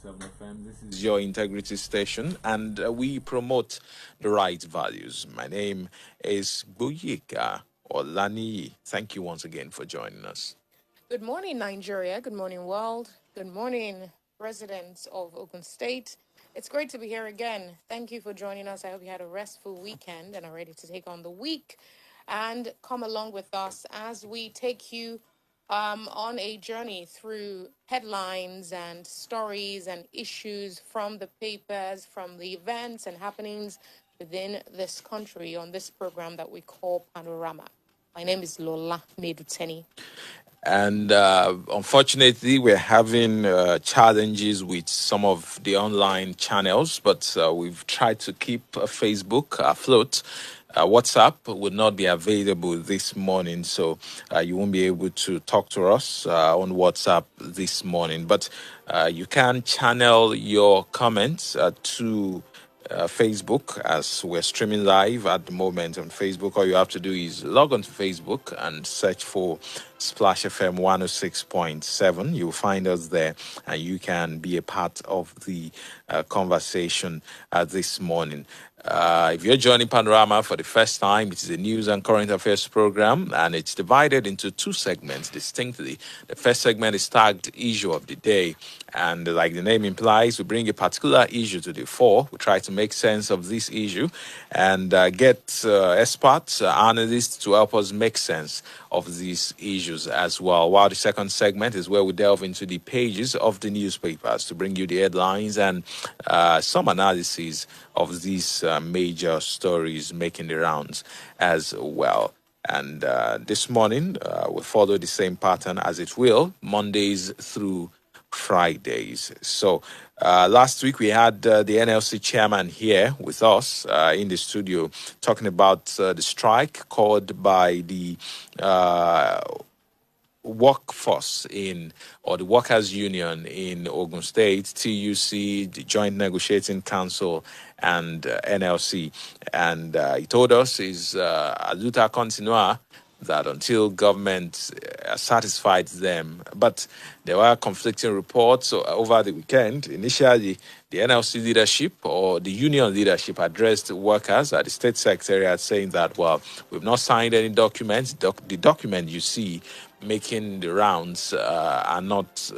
101.7 FM. This is your integrity station, and we promote the right values. My name is Gboyega Olaniyi. Thank you once again for joining us. Good morning, Nigeria. Good morning, world. Good morning, residents of Ogun State. It's great to be here again. Thank you for joining us. I hope you had a restful weekend and are ready to take on the week and come along with us as we take you on a journey through headlines and stories and issues from the papers, from the events and happenings within this country on this program that we call Panorama. My name is Lola Meduteni. And unfortunately, we're having challenges with some of the online channels, but we've tried to keep Facebook afloat. WhatsApp would not be available this morning, so you won't be able to talk to us on WhatsApp this morning. But you can channel your comments to Facebook, as we're streaming live at the moment on Facebook. All you have to do is log on to Facebook and search for Splash FM 106.7. You'll find us there, and you can be a part of the conversation this morning. If you're joining Panorama for the first time, it is a news and current affairs program, and it's divided into two segments distinctly. The first segment is tagged Issue of the Day, and like the name implies, we bring a particular issue to the fore. We try to make sense of this issue and get experts, analysts to help us make sense of these issues as well. While the second segment is where we delve into the pages of the newspapers to bring you the headlines and some analysis of these major stories making the rounds as well. And this morning, we follow the same pattern as it will, Mondays through Fridays. So last week we had the NLC chairman here with us in the studio talking about the strike called by the workforce or the workers union in Ogun State, TUC, the Joint Negotiating Council, and NLC. And he told us is a luta continua, that until government satisfied them. But there were conflicting reports over the weekend. Initially, the NLC leadership or the union leadership addressed workers at the state secretariat saying that, well, we've not signed any documents. The document you see making the rounds are not...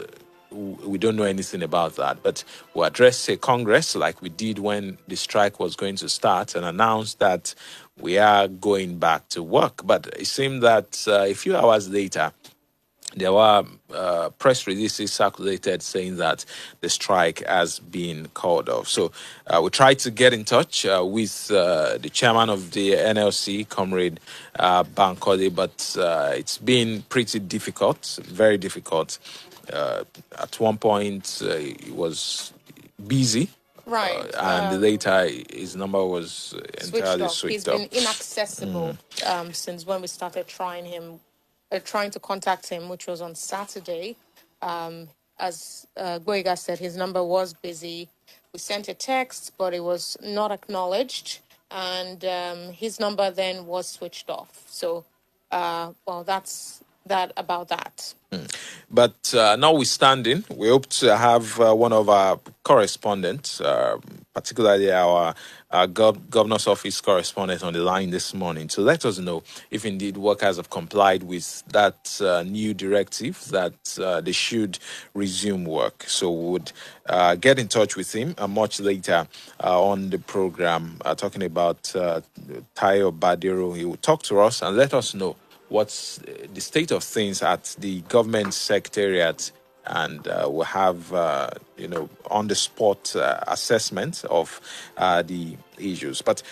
we don't know anything about that, but we'll address a Congress like we did when the strike was going to start and announce that we are going back to work. But it seemed that a few hours later, there were press releases circulated saying that the strike has been called off. So we tried to get in touch with the chairman of the NLC, Comrade Bankole, but it's been pretty difficult, very difficult. At one point, he was busy. Right. And later, his number was entirely switched off. He's been inaccessible since when we started trying to contact him, which was on Saturday. As Gboyega said, his number was busy. We sent a text, but it was not acknowledged. And his number then was switched off. So, that's that about that. But notwithstanding, we hope to have one of our correspondents, particularly our governor's office correspondent on the line this morning, to let us know if indeed workers have complied with that new directive that they should resume work. So we would get in touch with him much later on the program, talking about Tayo Badero. He will talk to us and let us know what's the state of things at the government secretariat, and we'll have, on the spot assessment of the issues. But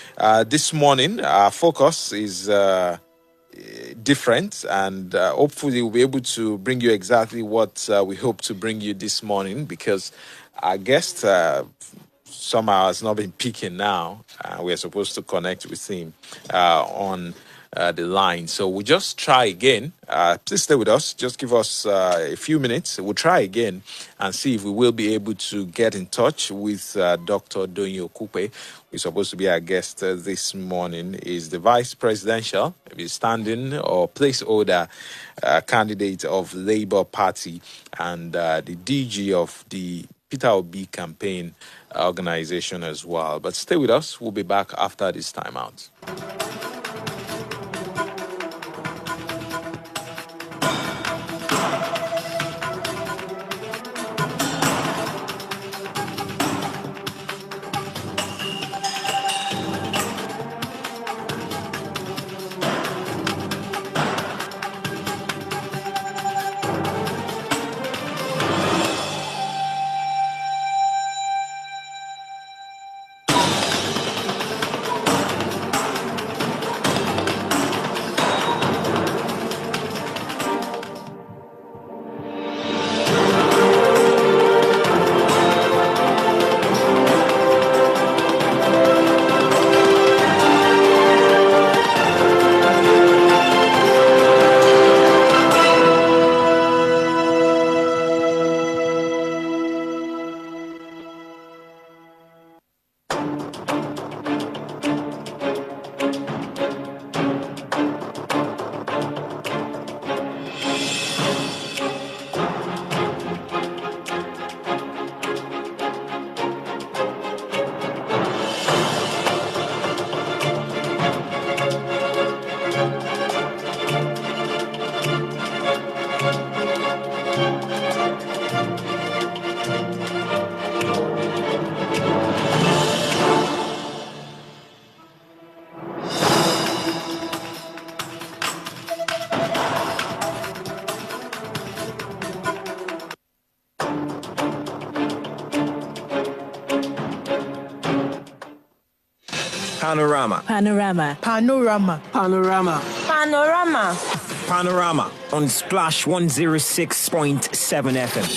this morning, our focus is different, and hopefully we'll be able to bring you exactly what we hope to bring you this morning, because our guest somehow has not been picking now. We're supposed to connect with him on the line. So we'll just try again. Please stay with us. Just give us a few minutes. We'll try again and see if we will be able to get in touch with Dr. Doyin Okupe, who's supposed to be our guest this morning. Is the vice presidential, maybe standing or placeholder candidate of Labour Party, and the DG of the Peter Obi campaign organization as well. But stay with us. We'll be back after this time out. Panorama. Panorama. Panorama. Panorama. Panorama. Panorama on Splash 106.7 FM.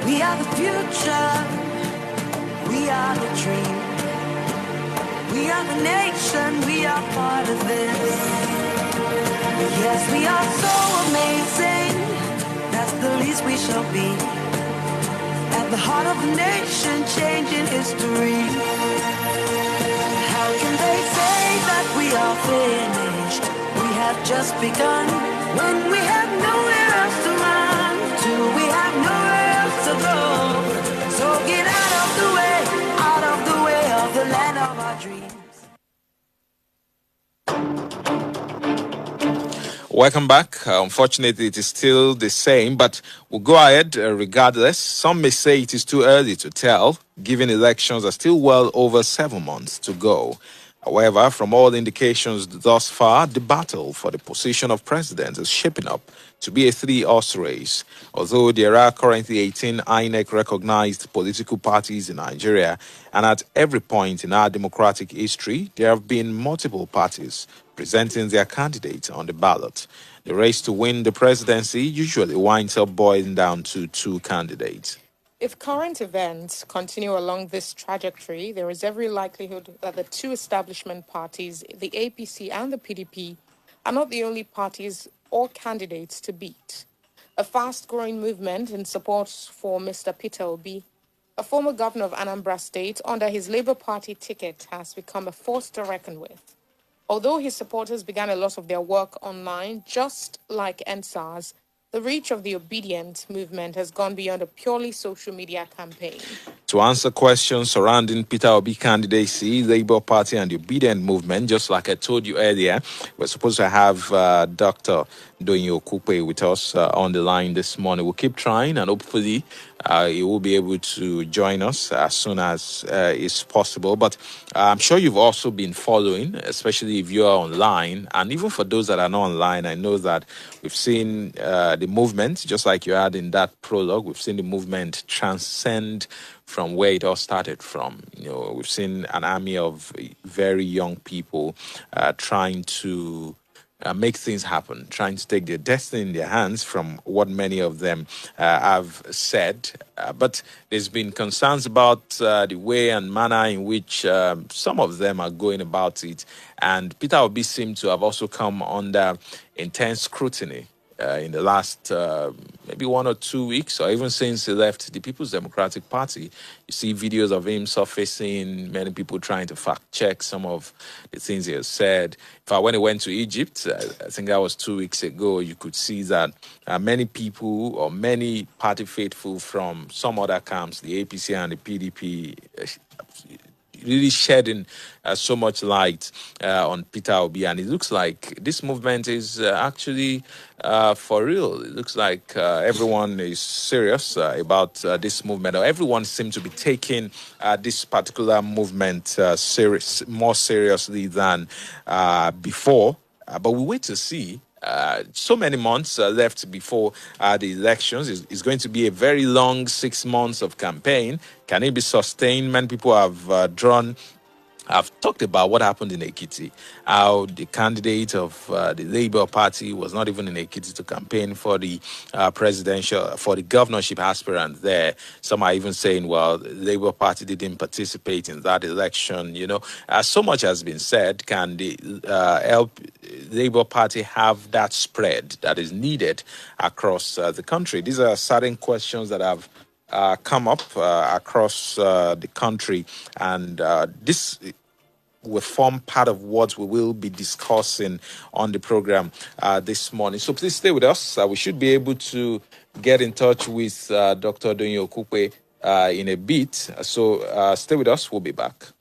We are the future. We are the dream. We are the nation. We are part of this. Yes, we are so amazing. That's the least we shall be. At the heart of the nation, changing history. How can they say that we are finished? We have just begun. When we have nowhere else to run to, we have nowhere else to go. So get out of the way of the land of our dreams. Welcome back. Unfortunately, it is still the same, but we'll go ahead regardless. Some may say it is too early to tell, given elections are still well over 7 months to go. However, from all indications thus far, the battle for the position of president is shaping up to be a three-horse race. Although there are currently 18 INEC-recognized political parties in Nigeria, and at every point in our democratic history, there have been multiple parties presenting their candidates on the ballot. The race to win the presidency usually winds up boiling down to two candidates. If current events continue along this trajectory, there is every likelihood that the two establishment parties, the APC and the PDP, are not the only parties or candidates to beat. A fast-growing movement in support for Mr. Peter Obi, a former governor of Anambra State, under his Labour Party ticket, has become a force to reckon with. Although his supporters began a lot of their work online, just like NSAS, the reach of the Obedient movement has gone beyond a purely social media campaign. To answer questions surrounding Peter Obi candidacy, Labour Party and the Obedient movement, just like I told you earlier, we're supposed to have Dr. Doyin Okupe with us on the line this morning. We'll keep trying, and hopefully he will be able to join us as soon as is possible. But I'm sure you've also been following, especially if you're online. And even for those that are not online, I know that we've seen the movement, just like you had in that prologue, we've seen the movement transcend from where it all started from. You know, we've seen an army of very young people trying to make things happen, trying to take their destiny in their hands from what many of them have said. But there's been concerns about the way and manner in which some of them are going about it. And Peter Obi seemed to have also come under intense scrutiny in the last maybe 1 or 2 weeks, or even since he left the People's Democratic Party. You see videos of him surfacing, many people trying to fact check some of the things he has said. In fact, when he went to Egypt, I think that was 2 weeks ago, you could see that many people or many party faithful from some other camps, the APC and the PDP, really shedding so much light on Peter Obi, and it looks like this movement is actually for real. It looks like everyone is serious about this movement, or everyone seems to be taking this particular movement more seriously than before. But we wait to see. So many months left before the elections. It's going to be a very long 6 months of campaign. Can it be sustained? Many people have I've talked about what happened in Ekiti, how the candidate of the Labour Party was not even in Ekiti to campaign for the for the governorship aspirant there. Some are even saying, well, the Labour Party didn't participate in that election. So much has been said. Can the help Labour Party have that spread that is needed across the country? These are certain questions that have come up across the country, and this will form part of what we will be discussing on the program this morning. So please stay with us. We should be able to get in touch with Dr. Doyin Okupe in a bit. So stay with us. We'll be back.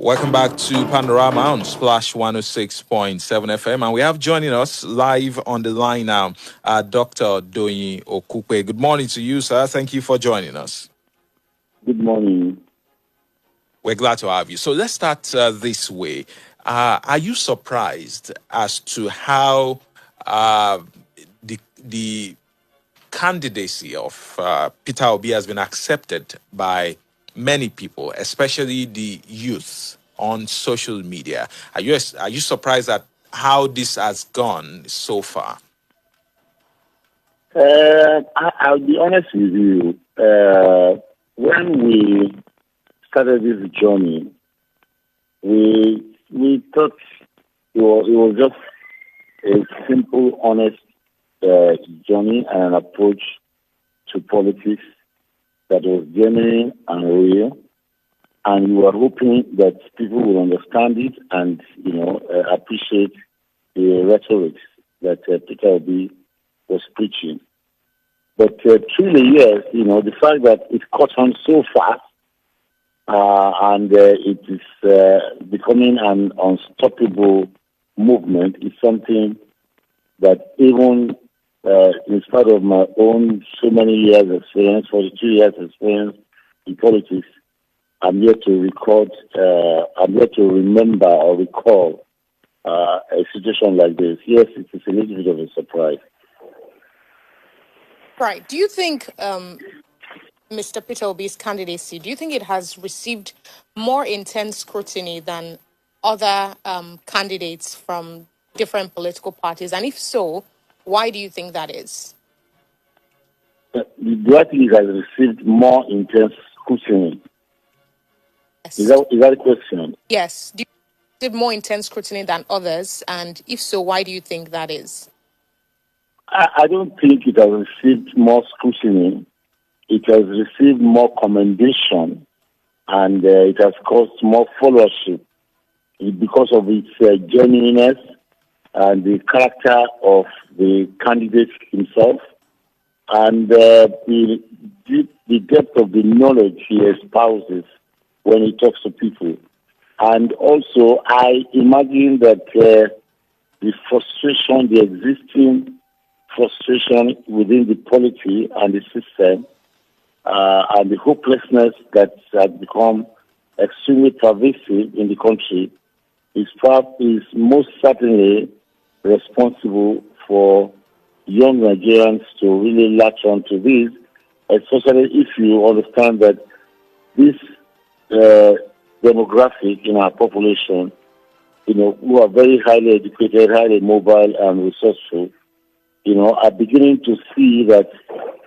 Welcome back to Panorama on Splash 106.7 FM. And we have joining us live on the line now, Dr. Doyin Okupe. Good morning to you, sir. Thank you for joining us. Good morning. We're glad to have you. So let's start this way. Are you surprised as to how the candidacy of Peter Obi has been accepted by many people, especially the youth on social media? Are you surprised at how this has gone so far? I'll be honest with you. When we started this journey, we thought it was just a simple, honest journey and an approach to politics that was genuine and real, and we were hoping that people will understand it and appreciate the rhetoric that Peter Obi was preaching. But through the years, the fact that it caught on so fast and it is becoming an unstoppable movement is something that even in spite of my own so many years experience, 42 years experience in politics, I'm yet to remember or recall a situation like this. Yes, it is a little bit of a surprise. Right. Do you think Mr. Peter Obi's candidacy, do you think it has received more intense scrutiny than other candidates from different political parties? And if so, why do you think that is? Do I think it has received more intense scrutiny? Yes. Is that a question? Yes. Do you receive more intense scrutiny than others? And if so, why do you think that is? I don't think it has received more scrutiny. It has received more commendation, and it has caused more followership because of its genuineness and the character of the candidate himself, and the depth of the knowledge he espouses when he talks to people. And also, I imagine that the frustration, the existing frustration within the polity and the system, and the hopelessness that has become extremely pervasive in the country is most certainly responsible for young Nigerians to really latch on to this, especially if you understand that this demographic in our population, who are very highly educated, highly mobile and resourceful, are beginning to see that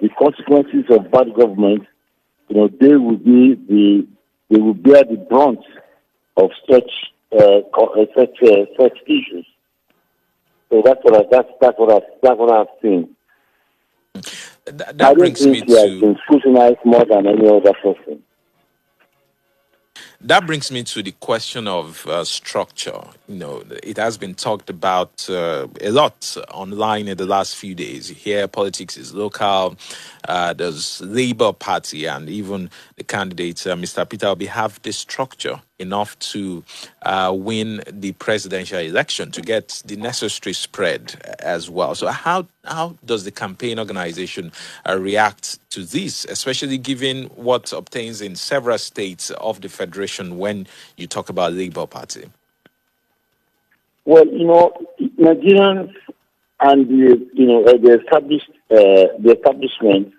the consequences of bad government, they will bear the brunt of such issues. So that's what I've seen. That brings me he has been scrutinized more than any other person. That brings me to the question of structure. It has been talked about a lot online in the last few days. Here, politics is local. There's Labour Party and even the candidate, Mr. Peter Obi, have the structure enough to win the presidential election, to get the necessary spread as well. So how does the campaign organization react to this, especially given what obtains in several states of the federation when you talk about Labour Party? Well, Nigerians and the establishment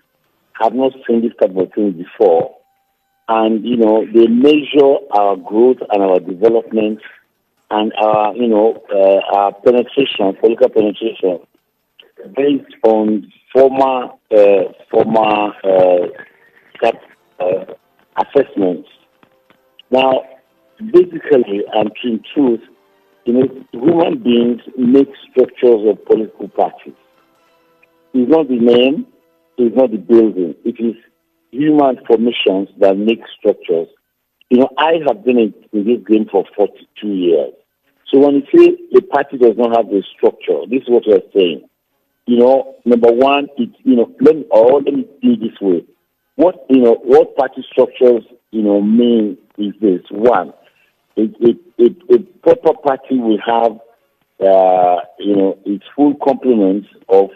have not seen this type of thing before. And, they measure our growth and our development and our, our penetration, political penetration, based on former assessments. Now, basically, and in truth, human beings make structures of political parties. It's not the name, it's not the building. It is human formations that make structures. I have been in this game for 42 years. So when you say a party does not have a structure, this is what we're saying. Number one, let me do this way. What party structures, mean is this. One, a proper party will have, its full complement of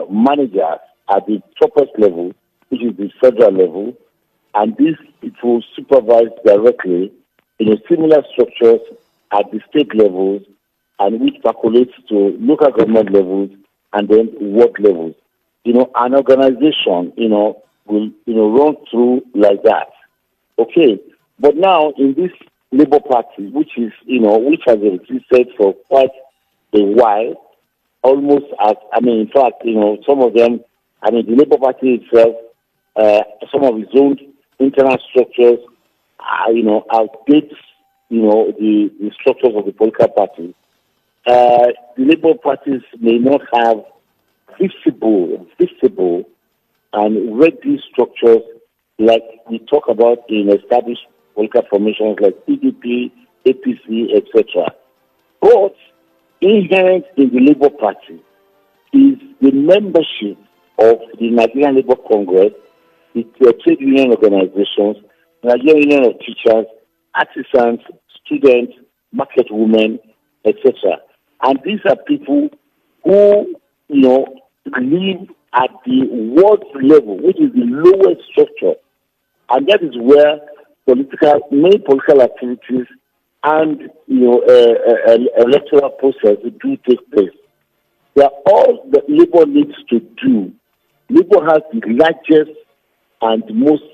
managers at the topest level, which is the federal level, and it will supervise directly similar structures at the state levels, and which percolates to local government levels and then ward levels. An organization, will run through like that. Okay, but now in this Labour Party, which has existed for quite a while, almost in fact, some of them, the Labour Party itself, some of its own internal structures, outdates, the structures of the political party. The Labour parties may not have visible and ready structures like we talk about in established political formations like PDP, APC, etc. But inherent in the Labour Party is the membership of the Nigerian Labour Congress, the trade union organizations, Nigerian Union of Teachers, artisans, students, market women, etc. And these are people who, live at the ward level, which is the lowest structure. And that is where many political activities and, electoral process do take place. They are all that Labour needs to do. Labour has the largest and most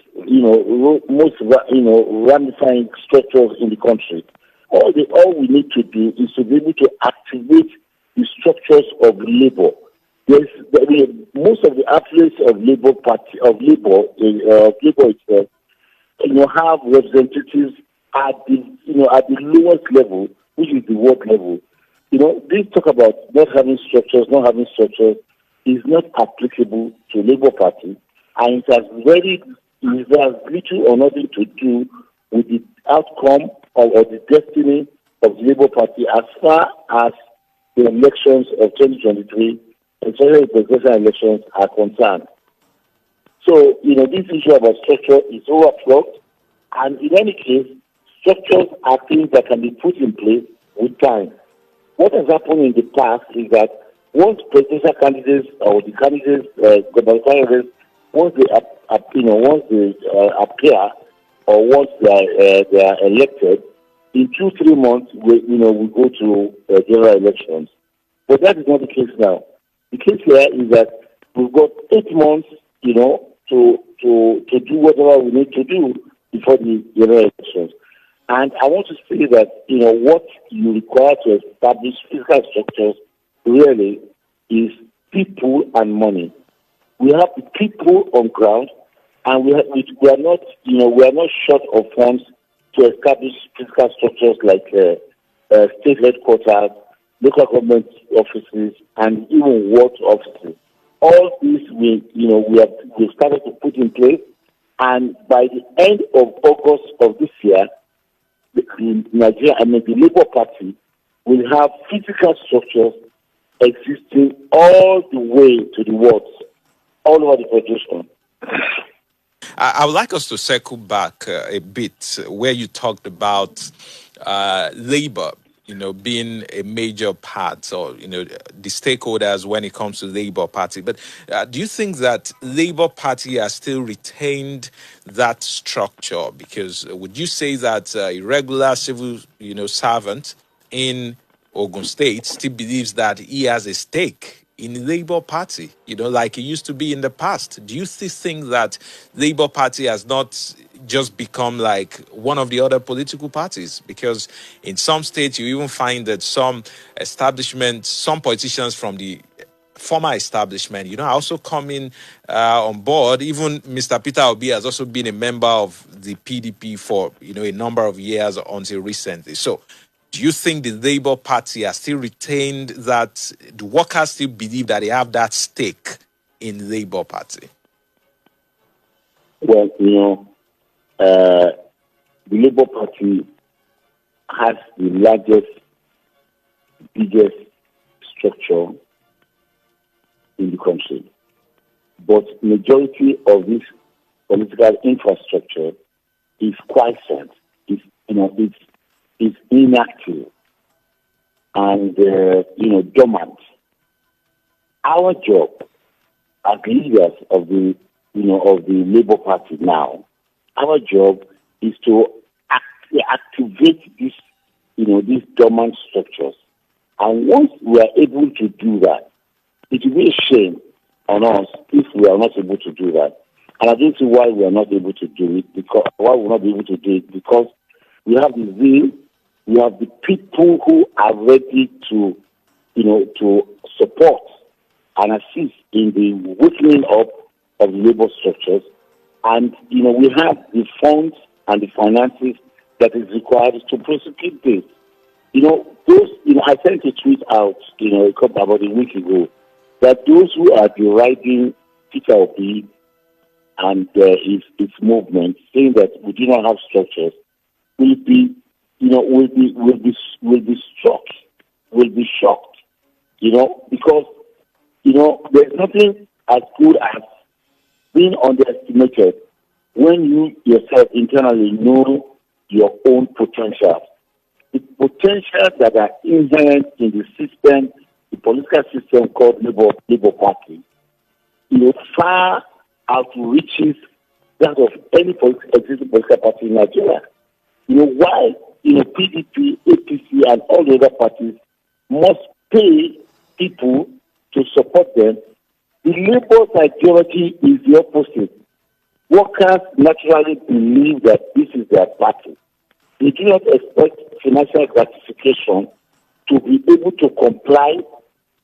ramifying structures in the country. All we need to do is to be able to activate the structures of Labour. Most of the affiliates of Labour Party Labour itself, have representatives at the lowest level, which is the ward level. This talk about not having structures is not applicable to Labour Party, and it has little or nothing to do with the outcome or the destiny of the Labour Party as far as the elections of 2023, especially the presidential elections, are concerned. So, this issue about structure is overflowed, and in any case, structures are things that can be put in place with time. What has happened in the past is that once presidential candidates or the candidates, government candidates, once they appear or once they are elected, in 2-3 months we go to general elections. But that is not the case now. The case here is that we've got 8 months, to do whatever we need to do before the general elections. And I want to say that, what you require to establish physical structures really is people and money. We have the people on ground, and we are not short of funds to establish physical structures like state headquarters, local government offices, and even ward offices. All these we've started to put in place, and by the end of August of this year, Nigeria, the Labour Party will have physical structures existing all the way to the wards, all over the federation. I would like us to circle back a bit where you talked about labor, being a major part, or, the stakeholders when it comes to Labour Party. But do you think that Labour Party has still retained that structure? Because would you say that a regular civil, servant in Ogun State still believes that he has a stake in the Labour Party, like it used to be in the past? Do you still think that Labour Party has not just become like one of the other political parties? Because in some states, you even find that some establishments, some politicians from the former establishment, are also coming on board. Even Mr. Peter Obi has also been a member of the PDP for, a number of years until recently. So do you think the Labour Party has still retained that? The workers still believe that they have that stake in the Labour Party? Well, the Labour Party has the largest, biggest structure in the country. But majority of this political infrastructure is quiescent. It's inactive and dormant. Our job as leaders of the Labour Party now, our job is to activate these dormant structures. And once we are able to do that, it will be a shame on us if we are not able to do that. And I don't see why we are not able to do it, because we have the zeal, we have the people who are ready to support and assist in the weakening up of the labor structures. And, we have the funds and the finances that is required to prosecute this. I sent a tweet out, about a week ago, that those who are deriding Peter Obi and its movement, saying that we do not have structures, will be shocked, because there's nothing as good as being underestimated when you yourself internally know your own potential. The potential that are inherent in the system, the political system called Labour Party, far outreaches that of any existing political party in Nigeria. While PDP, APC, and all the other parties must pay people to support them, the Labour's ideology is the opposite. Workers naturally believe that this is their party. They do not expect financial gratification to be able to comply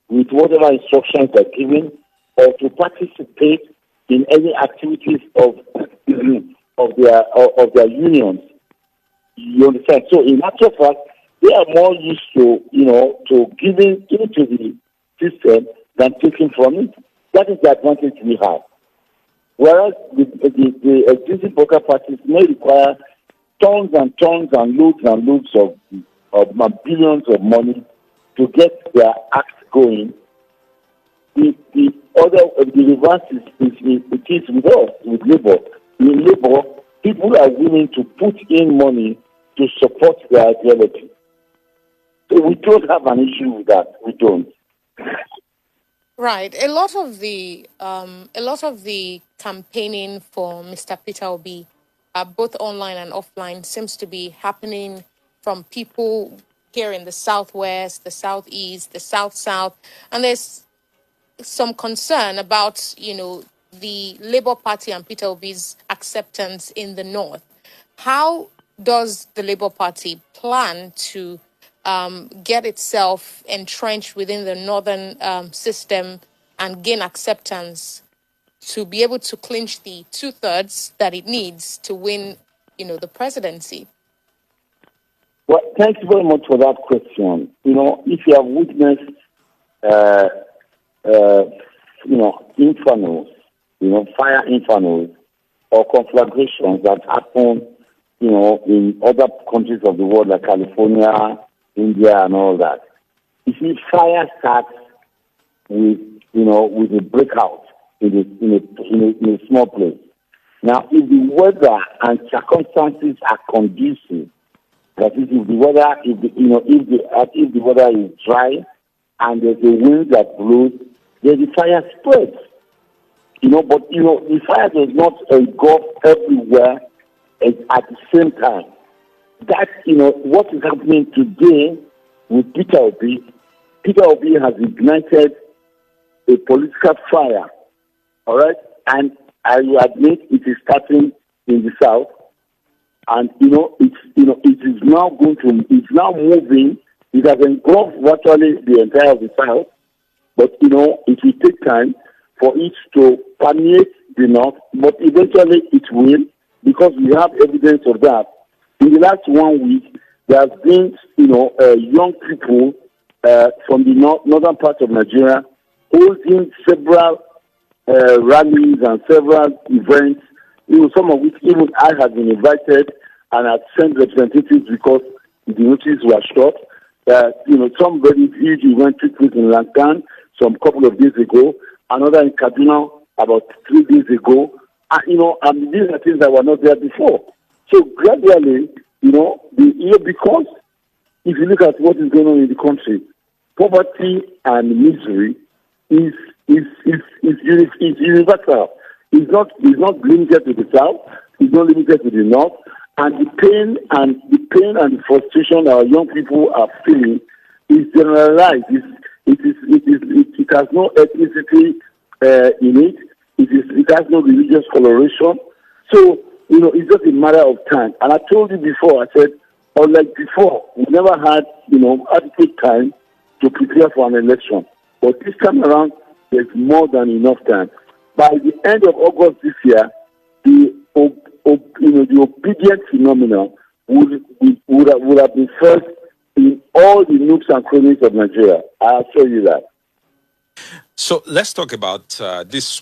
with whatever instructions are given or to participate in any activities of their unions. You understand? So in actual fact, they are more used to giving to the system than taking from it. That is the advantage we have. Whereas the existing political parties may require tons and tons and loads of billions of money to get their act going. The reverse is with us, with Labour. In Labour, people are willing to put in money to support their ideology. So we don't have an issue with that. We don't. Right. A lot of the campaigning for Mr. Peter Obi, both online and offline, seems to be happening from people here in the southwest, the southeast, the south, and there's some concern about the Labour Party and Peter Obi's acceptance in the north. How does the Labour Party plan to get itself entrenched within the northern system and gain acceptance to be able to clinch the 2/3 that it needs to win, the presidency? Well, thank you very much for that question. If you have witnessed, infernos, fire infernos or conflagrations that happen, in other countries of the world like California, India, and all that. You see, fire starts with a breakout in a small place. Now, if the weather and circumstances are conducive, that is, if the weather is dry and there's a wind that blows, then the fire spreads. But the fire does not engulf everywhere at the same time. That what is happening today with Peter Obi. Peter Obi has ignited a political fire. All right, and I will admit it is starting in the south, and it is now it's now moving. It has engulfed virtually the entire of the south, but it will take time for it to permeate the north. But eventually it will, because we have evidence of that. In the last 1 week, there has been young people from the northern part of Nigeria holding several rallies and several events, some of which even I have been invited and have sent representatives because the notices were short. Some very huge event took place in Lankan some couple of days ago, another in Kaduna about 3 days ago. And these are things that were not there before. So gradually, because if you look at what is going on in the country, poverty and misery is universal. It's not limited to the south. It's not limited to the north. And the pain and the frustration our young people are feeling is generalized. It has no ethnicity in it. It has no religious coloration. So it's just a matter of time. And I told you before. I said, unlike before, we never had adequate time to prepare for an election. But this time around, there's more than enough time. By the end of August this year, the obedient phenomenon would have been felt in all the nooks and crannies of Nigeria. I'll show you that. So let's talk about this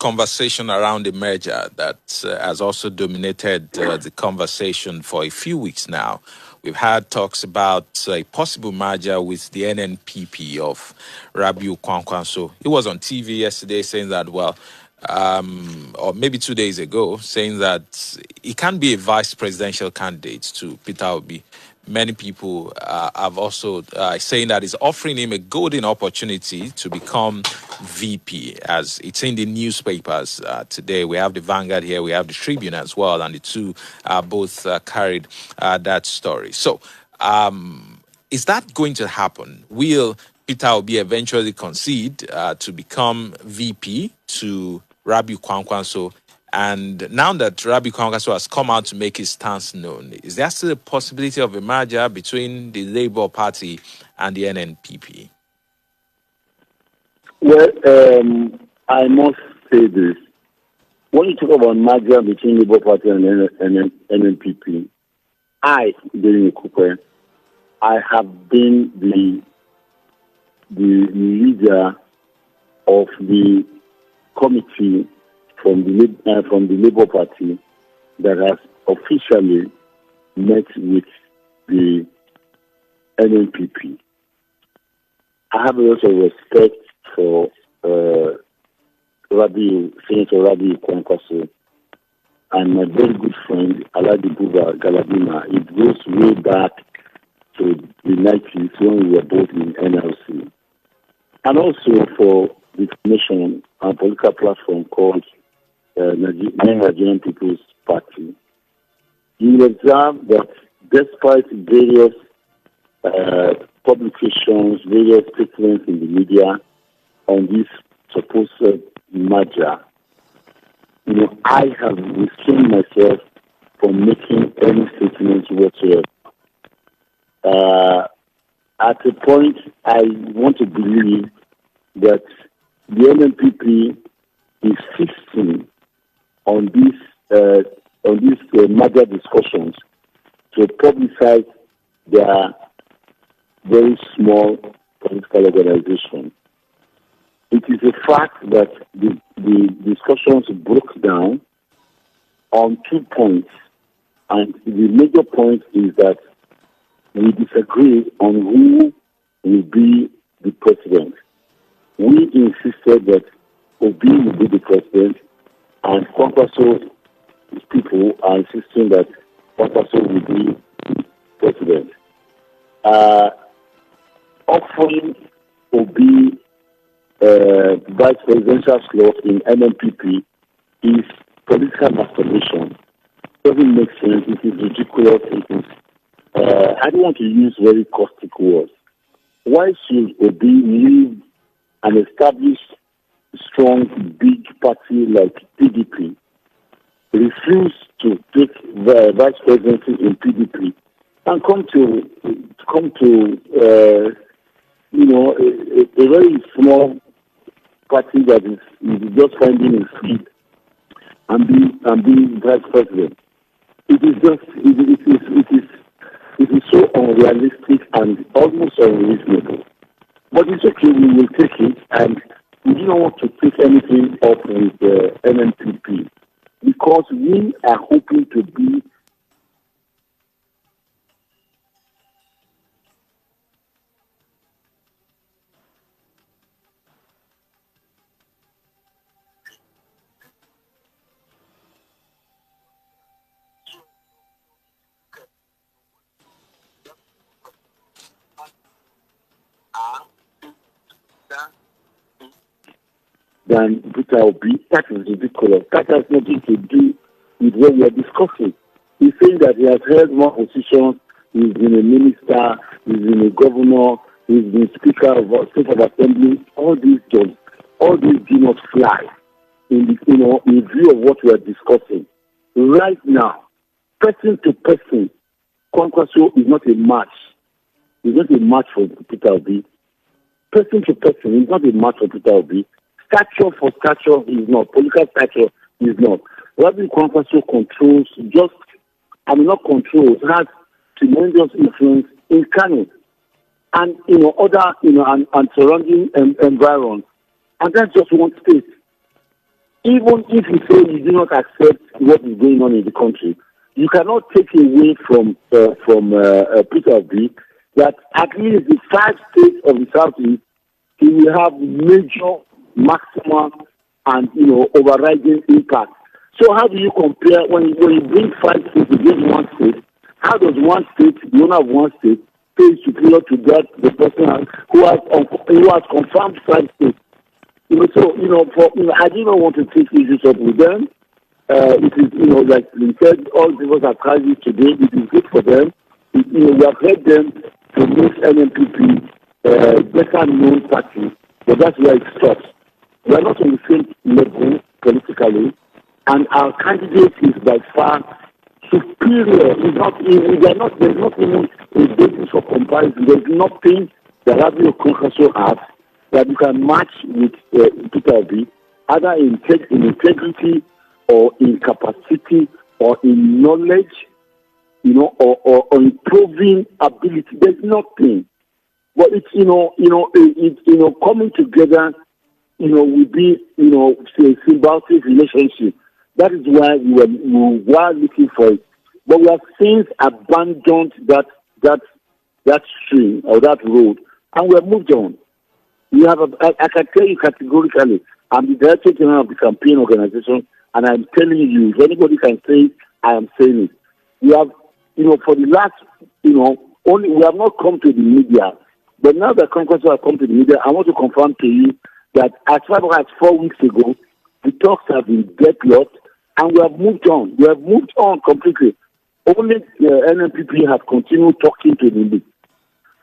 conversation around the merger that has also dominated the conversation for a few weeks now. We've had talks about a possible merger with the NNPP of Rabiu Kwankwaso. He was on TV yesterday saying that, or maybe 2 days ago, saying that he can't be a vice presidential candidate to Peter Obi. Many people have also saying that it's offering him a golden opportunity to become VP, as it's in the newspapers today. We have the Vanguard here, we have the Tribune as well, and the two both carried that story. So, is that going to happen? Will Peter Obi eventually concede to become VP to Rabiu Kwankwaso? And now that Rabiu Kwankwaso has come out to make his stance known, is there still a possibility of a merger between the Labour Party and the NNPP? Well, I must say this. When you talk about merger between Labour Party and NNPP, I, Dyin Okupe, I have been the leader of the committee from the Labour Party that has officially met with the NNPP. I have a lot of respect for Senator Rabi Kwankwaso and my very good friend Aladi Buba Galadima. It goes way back to the 90s when we were both in NLC. And also for the commission and political platform called Nigerian People's Party. You will observe that despite various publications, various statements in the media on this supposed merger, I have restrained myself from making any statements whatsoever. At a point, I want to believe that the NNPP is fixing on these merger discussions to publicize their very small political organization. It is a fact that the discussions broke down on 2 points, and the major point is that we disagree on who will be the president. We insisted that Obi will be the president, and Kwankwaso people are insisting that Kwankwaso will be the president. Offering Obi vice presidential slot in NNPP is political masturbation. Doesn't make sense. It is ridiculous. It is. I don't want to use very caustic words. Why should Obi leave an established, strong, big party like PDP, refuse to take the vice presidency in PDP, and come to a very small party that is just finding its feet and being vice president? It is so unrealistic and almost unreasonable. But it's okay, we will take it, and we do not want to take anything up with the NNPP because we are hoping to be than Peter Obi. That is ridiculous. That has nothing to do with what we are discussing. He's saying that he has held more positions. He's been a minister. He's been a governor. He's been speaker of State of Assembly. All these jobs, all these do not fly in view of what we are discussing right now. Person to person, Kwankwaso is not a match. It's not a match for Peter Obi. Person to person is not a match for Peter Obi. Stature for stature is not. Political stature is not. Rabi Kwankwaso controls not controls, has tremendous influence in Kano and other and surrounding environs. And that's just one state. Even if you say you do not accept what is going on in the country, you cannot take away from Peter Obi that at least the 5 states of the Southeast, he will have major, maximum, and overriding impact. So how do you compare when you bring 5 states against one state? How does one state, the owner of one state, pay superior to that the person who has confirmed 5 states? I do not want to take issues up with them. It is, like we said, all people are crisis today. It is good for them. We have heard them to make NNPP better known party, but that's where it stops. We are not on the same level politically, and our candidate is by far superior. There's not even a basis for comparison. There's nothing that Rabi Kwankwaso has that you can match with Peter Obi, either in integrity or in capacity or in knowledge, or improving ability. There's nothing. But it's coming together, will be a symbiotic relationship. That is why we were looking for it. But we have since abandoned that that stream or that road, and we have moved on. We have, I can tell you categorically, I'm the director general of the campaign organization, and I'm telling you, if anybody can say it, I am saying it. We have, for the last, only we have not come to the media, but now that Kwankwaso have come to the media, I want to confirm to you that as far as 4 weeks ago, the talks have been deadlocked, and we have moved on. We have moved on completely. Only the NNPP have continued talking to the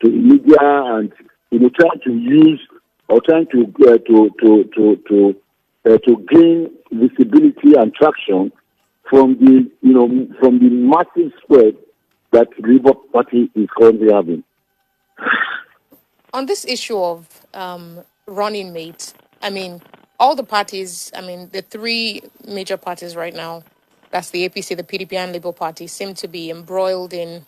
media and trying to use or trying to gain visibility and traction from the massive spread that the Labour Party is currently having. On this issue of running mates, all the parties, the three major parties right now, that's the APC, the PDP, and Labour Party, seem to be embroiled in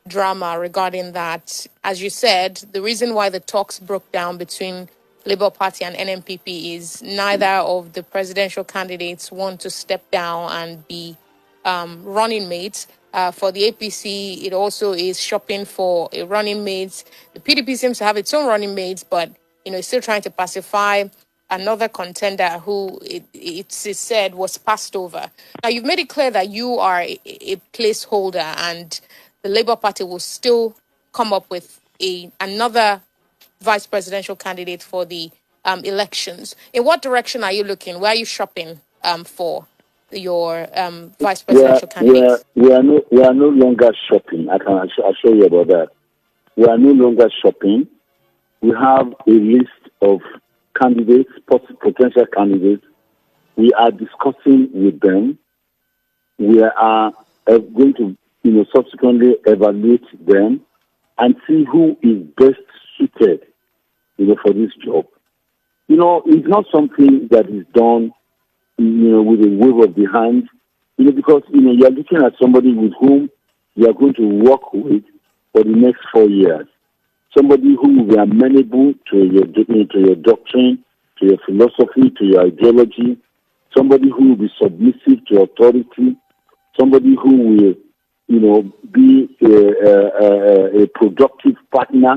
drama regarding that. As you said, the reason why the talks broke down between Labour Party and NNPP is neither of the presidential candidates want to step down and be running mates. For the APC, it also is shopping for a running mate. The PDP seems to have its own running mates, but it's still trying to pacify another contender who it's said was passed over. Now, you've made it clear that you are a placeholder, and the Labour Party will still come up with another vice presidential candidate for the elections. In what direction are you looking? Where are you shopping for your vice presidential candidates? We are no longer shopping. I can assure you about that. We are no longer shopping. We have a list of candidates, potential candidates. We are discussing with them. We are going to, subsequently evaluate them and see who is best suited, for this job. It's not something that is done, with a wave of the hand, because, you are looking at somebody with whom you are going to work with for the next 4 years. Somebody who will be amenable to your doctrine, to your philosophy, to your ideology. Somebody who will be submissive to authority. Somebody who will, be a productive partner,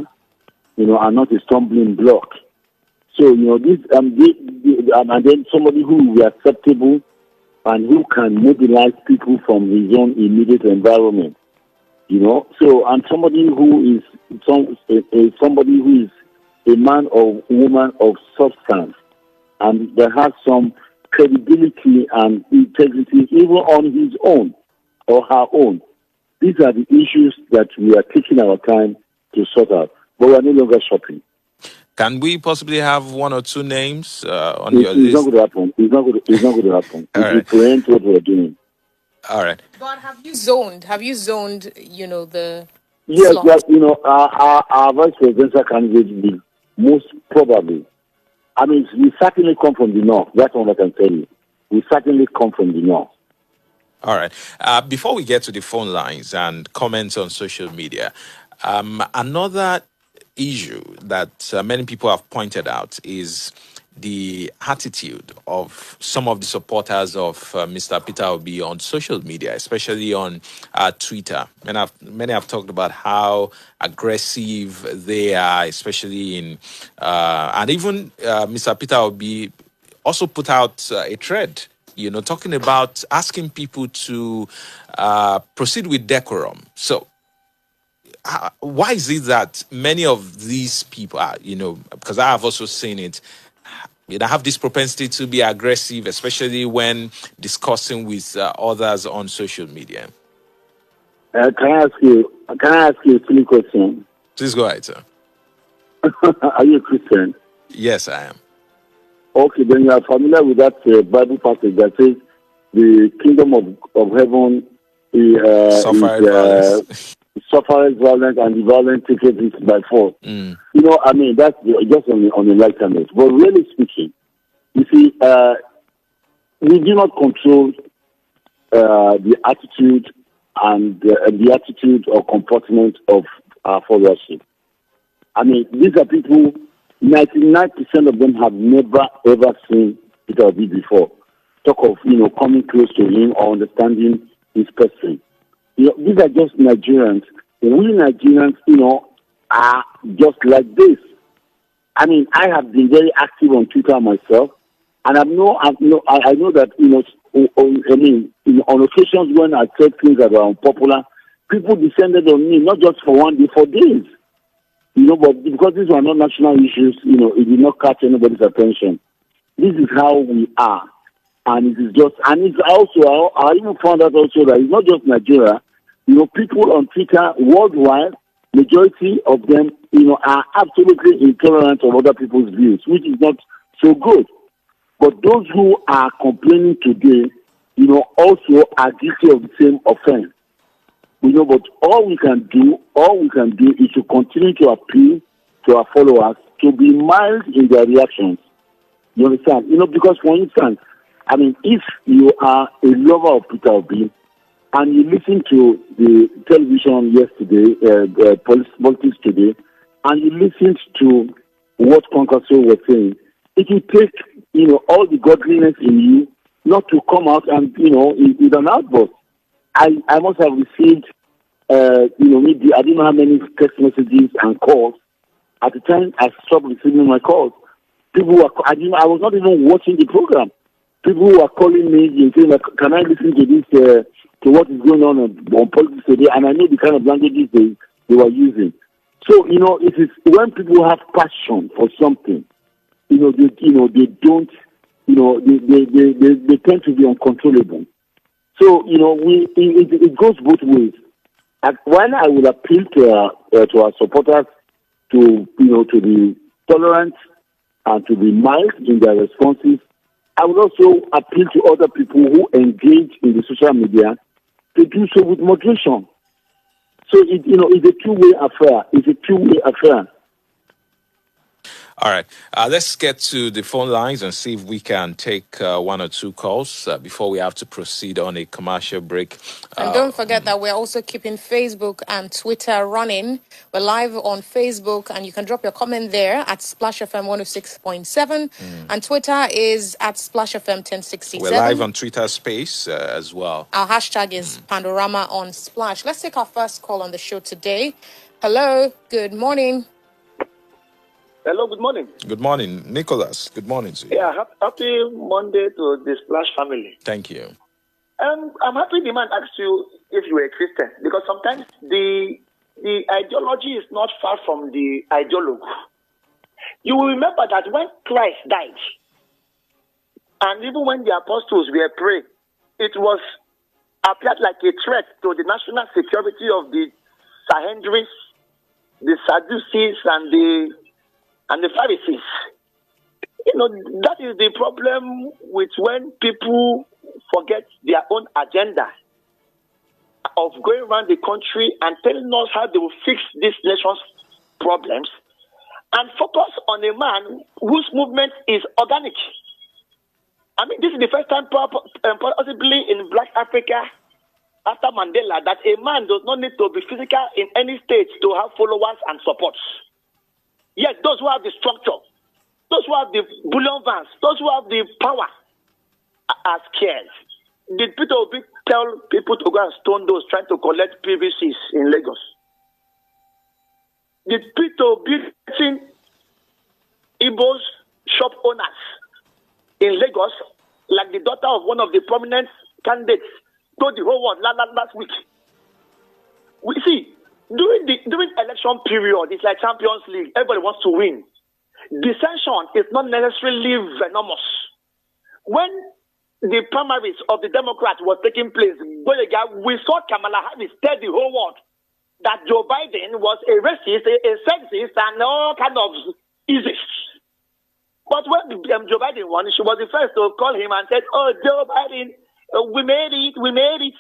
and not a stumbling block. So, this and then somebody who will be acceptable and who can mobilize people from his own immediate environment. So, and somebody who is somebody who is a man or woman of substance and that has some credibility and integrity even on his own or her own. These are the issues that we are taking our time to sort out, but we are no longer shopping. Can we possibly have one or two names on your list? It's not going to happen. It's not going to happen. It will prevent what we are doing. All right. But have you zoned, the Yes, slot? our vice presidential candidate will most probably. We certainly come from the north. That's all I can tell you. We certainly come from the north. All right. Before we get to the phone lines and comments on social media, another issue that many people have pointed out is the attitude of some of the supporters of Mr. Peter Obi on social media, especially on Twitter. Many have talked about how aggressive they are, especially in, and even Mr. Peter Obi also put out a thread, talking about asking people to proceed with decorum. So, why is it that many of these people are, because I have also seen it, have this propensity to be aggressive, especially when discussing with others on social media? Can I ask you a silly question? Please go ahead, sir. Are you a Christian? Yes, I am. Okay, then you are familiar with that Bible passage that says the kingdom of heaven suffers violence and the violent take it by force. That's just on the lighter note. But really speaking, you see, we do not control the attitude and the attitude or comportment of our followership. These are people, 99% of them have never ever seen Peter Obi before. Talk of, coming close to him or understanding his person. These are just Nigerians. We Nigerians, are just like this. I mean, I have been very active on Twitter myself, and I know that on occasions when I said things that were unpopular, people descended on me not just for one day, for days. But because these were not national issues, it did not catch anybody's attention. This is how we are, and it's also I even found out also that it's not just Nigeria. People on Twitter worldwide, majority of them, are absolutely intolerant of other people's views, which is not so good. But those who are complaining today, also are guilty of the same offense. But all we can do is to continue to appeal to our followers to be mild in their reactions. You understand? Because for instance, I mean, if you are a lover of Peter Obi and you listen to the television yesterday, politics today, and you listened to what Kwankwaso was saying, it will take, all the godliness in you not to come out and, with an outburst. I must have received, maybe I didn't know how many text messages and calls. At the time, I stopped receiving my calls. People were, I was not even watching the program. People who were calling me and saying, like, can I listen to this, to what is going on politics today? And I know the kind of languages they were using. So, it is when people have passion for something, they don't, they tend to be uncontrollable. So, it goes both ways. And when I would appeal to our supporters to be tolerant and to be mild in their responses, I would also appeal to other people who engage in the social media to do so with moderation. So, it's a two-way affair. It's a two-way affair. All right. Let's get to the phone lines and see if we can take one or two calls before we have to proceed on a commercial break. And don't forget that we're also keeping Facebook and Twitter running. We're live on Facebook, and you can drop your comment there at Splash FM 106.7. And Twitter is at Splash FM 1067. We're live on Twitter Space as well. Our hashtag is Panorama on Splash. Let's take our first call on the show today. Hello, good morning. Hello, good morning. Good morning, Nicholas. Good morning to you. Yeah, happy Monday to the Splash family. Thank you. I'm happy the man asked you if you were a Christian, because sometimes the ideology is not far from the ideologue. You will remember that when Christ died, and even when the apostles were praying, it was appeared like a threat to the national security of the Sanhedrin, the Sadducees, and the Pharisees. That is the problem with when people forget their own agenda of going around the country and telling us how they will fix this nation's problems and focus on a man whose movement is organic. I mean, this is the first time possibly in Black Africa after Mandela that a man does not need to be physical in any state to have followers and support. Yes, those who have the structure, those who have the bullion vans, those who have the power are scared. Did Peter Obi tell people to go and stone those trying to collect PVCs in Lagos? Did Peter Obi see Igbo's shop owners in Lagos, like the daughter of one of the prominent candidates, told the whole world last week? We see, during election period, it's like Champions League. Everybody wants to win. Dissension is not necessarily venomous. When the primaries of the Democrats were taking place, Gboyega, we saw Kamala Harris tell the whole world that Joe Biden was a racist, a sexist, and all kind of isist. But when Joe Biden won, she was the first to call him and said, "Oh, Joe Biden, we made it.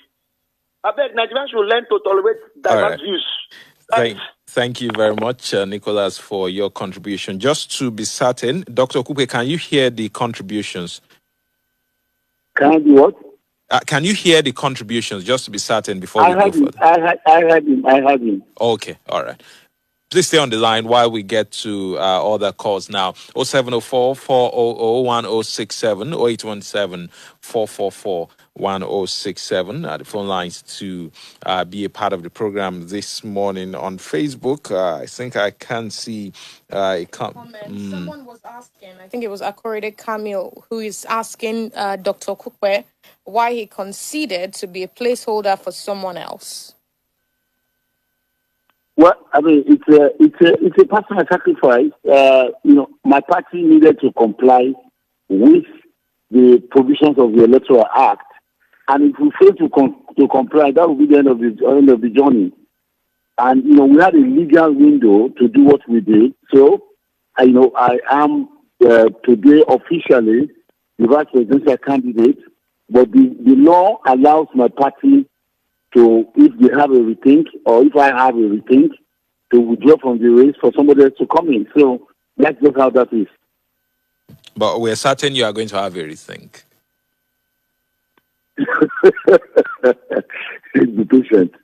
I beg Nigerians should learn to tolerate diverse views." Thank you very much, Nicholas, for your contribution. Just to be certain, Dr. Okupe, can you hear the contributions? Can I do what? Can you hear the contributions, just to be certain before we go further? I heard him. Okay, all right. Please stay on the line while we get to other calls now. 0704 400 1067 0817 444 1067. The phone lines to be a part of the program this morning on Facebook. I think I can see a comment. Someone was asking, I think it was Akorede Camille, who is asking Dr. Okupe why he conceded to be a placeholder for someone else. Well, I mean, it's a personal sacrifice. My party needed to comply with the provisions of the Electoral Act, and if we fail to comply, that will be the end of the journey. And we had a legal window to do what we did. So, I am today officially the vice presidential candidate, but the law allows my party to, if they have a rethink, or if I have a rethink, to withdraw from the race for somebody else to come in. So that's just how that is. But we're certain you are going to have a rethink. Be patient.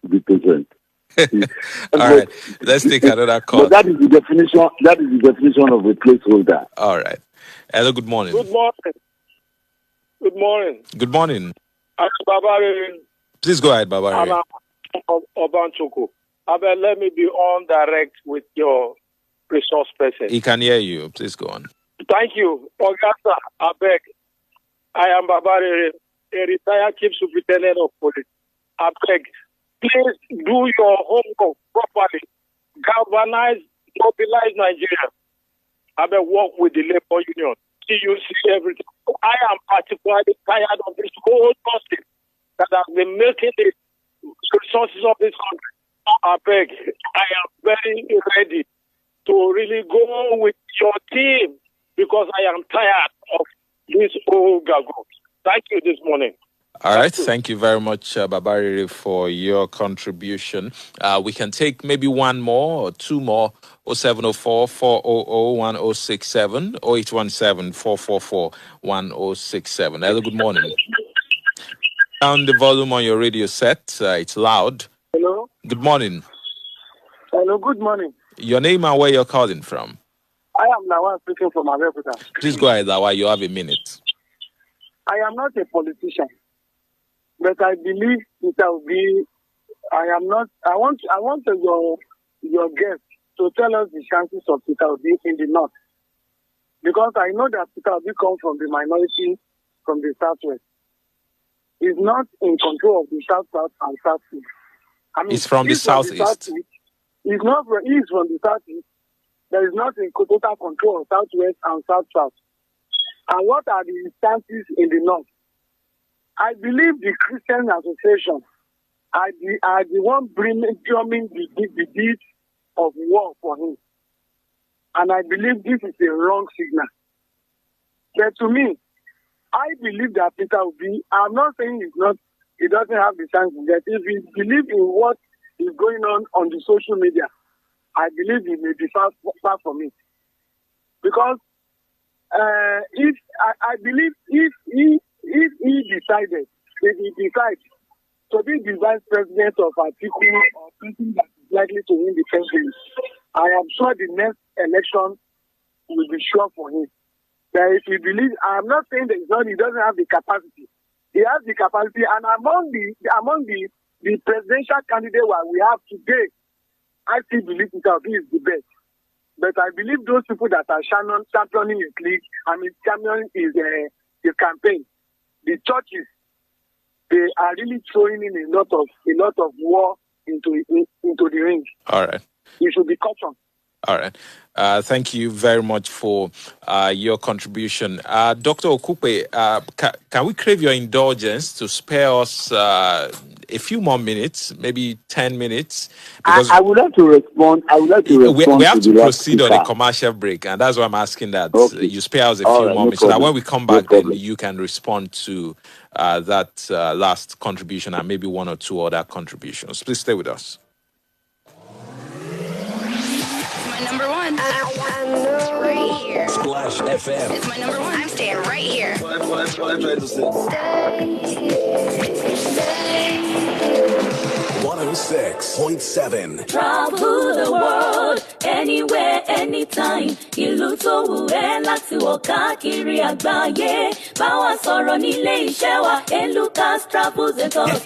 All right, let's take another call. But that is the definition of a placeholder. All right. Hello, good morning. Good morning. Good morning. Babari. Please go ahead, Babari. Obanchoko. Let me be on direct with your resource person. He can hear you. Please go on. Thank you. Augusta, I beg. I am Babari, a retired chief superintendent of police. I beg, please do your homework properly. Galvanize, mobilize Nigeria. I beg, work with the labor union. See everything. I am particularly tired of this whole process that has been making the resources of this country. I beg, I am very ready to really go with your team because I am tired of this whole gago. Thank you this morning. All right. Thank you very much, Babari, for your contribution. We can take maybe one more or two more. 0704 400 1067 0817 444 1067. Hello, good morning. Down the volume on your radio set. It's loud. Hello. Good morning. Hello, good morning. Your name and where you're calling from? I am Lawa speaking from Abeokuta. Please go ahead, Lawa. You have a minute. I am not a politician, but I believe it will be. I want your guest to tell us the chances of Peter Obi in the north, because I know that Peter Obi comes from the minority from the southwest. He's not in control of the south and southeast. I mean, he's from the southeast. He's from the southeast. There is not in total control of southwest and south. And what are the instances in the north? I believe the Christian Association are the one drumming the deed of war for him. And I believe this is a wrong signal. But to me, I believe that Peter Obi, I'm not saying he doesn't have the chance, that if he believes in what is going on the social media, I believe he may be far from it. Because if he decided, if he decides to be the vice president of Atiku or something that is likely to win the presidency, I am sure the next election will be sure for him. That if he believes, I'm not saying that he doesn't have the capacity. He has the capacity, and among the presidential candidate we have today, I still believe Peter Obi is the best. But I believe those people that are championing his league, championing his campaign, the churches, they are really throwing in a lot of war into the ring. All right. You should be cautioned. All right. Thank you very much for your contribution. Dr. Okupe, can we crave your indulgence to spare us a few more minutes, maybe 10 minutes? Because I would like to respond. We have to proceed on a commercial break, and that's why I'm asking that you spare us a few more minutes, so that when we come back, then you can respond to that last contribution and maybe one or two other contributions. Please stay with us. Number one. It's right here. Splash FM. It's my number one. I'm staying right here. Stay. 106.7. Travel the world anywhere anytime ìlú tó wù ẹ́ láti wọ̀ káàkiri àgbáyé bá wa sọ̀rọ̀ nílé iṣẹ́ wa Elucas Travels and Tours.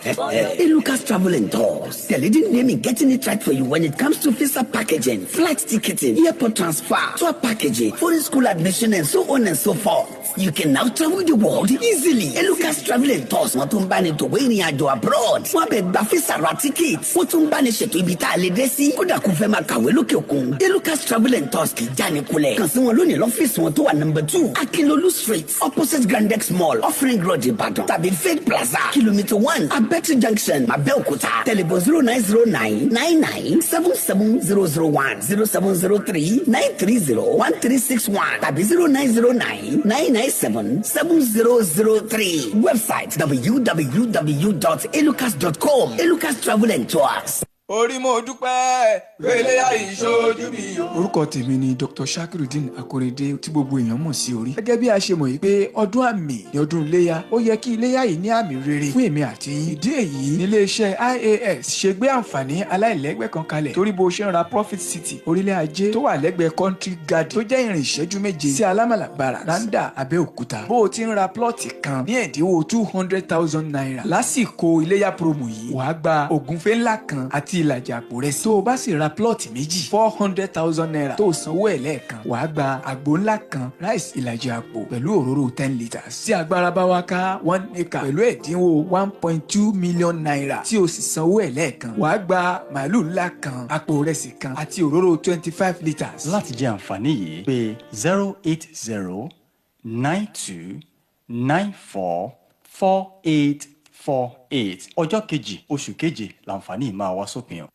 Elucas Travel and Tours. The leading name in getting it right for you when it comes to visa packaging, flight ticketing, airport transfer, tour packaging, foreign school admission, and so on and so forth. You can now travel the world easily. Elucas Travel and Tours. Wọ́n tún bá ní tòwé ìrìn àjò abroad. Wọ́n bẹ̀ gba fisa ra tickets. Wọ́n tún bá ní ṣètò ibi tá a lè dé sí. Kódà kò fẹ́ máa kàwé lókè òkun. Elucas Travel and Tours kì í já ní kulẹ̀. Kàn sí wọn lónìí lọ́fíìsì wọn tó wà number 2 Akilolu Street opposite Grandex Mall offering road Ìbàdàn tàbí Fake Plaza kilometre 1 Abẹ́tì Junction Abẹ́òkúta telephone 0909 99770001 0703 930 1361 tàbí 0909 9977003 website www.elucas.com Elucas Travel and Tours. orí mo dúpẹ́ rẹ̀lẹ́ àìṣojú mi o. orúkọ tèmi ni Dr. Shakirudeen Akorede tí gbogbo èèyàn mọ̀ sí orí. gẹ́gẹ́ bí a ṣe mọ̀ yìí pé ọdún àmì ni ọdún iléyá ó yẹ kí iléyá yìí ní àmì rere fún èmi àti ìdí èyí ní iléeṣẹ́ IAS ṣe gbé àǹfààní aláìlẹ́gbẹ́ kan kalẹ̀ torí bó ṣe ń ra Profit City orílẹ̀ ajé tó wà lẹ́gbẹ̀ẹ́ Country Garden tó jẹ́ ìrìn ìṣẹ́jú méje sí Alámàlà Barracks Randa Abẹ́òkúta bó o ti ń ra plọ́ọ̀tì kan ní ẹ̀dínwó 200,000 naira lásìkò iléyá promo yìí wàá gba ògúnfẹ́ ńlá kan àti ìlàjì àpò rẹ̀ sí. tó o bá sì ra plọ́ọ̀tì méjì 400,000 naira tó o sanwó ẹ̀ lẹ́ẹ̀kan wàá gba àgbò ńlá kan ráìsì ìlàjì àpò pẹ̀lú òróró 10 litres. tí agbára bá wá ká 1 acre pẹ̀lú ẹ̀dínwó 1.2 million naira tí o sì sanwó ẹ̀ lẹ́ẹ̀kan wàá gba màálù ńlá kan àpò rẹsì kan àti òróró 25 litres. láti jẹ àǹfààní yìí pé 08092944848 ọjọ́ kejì oṣù keje làǹfààní máa wá sópin.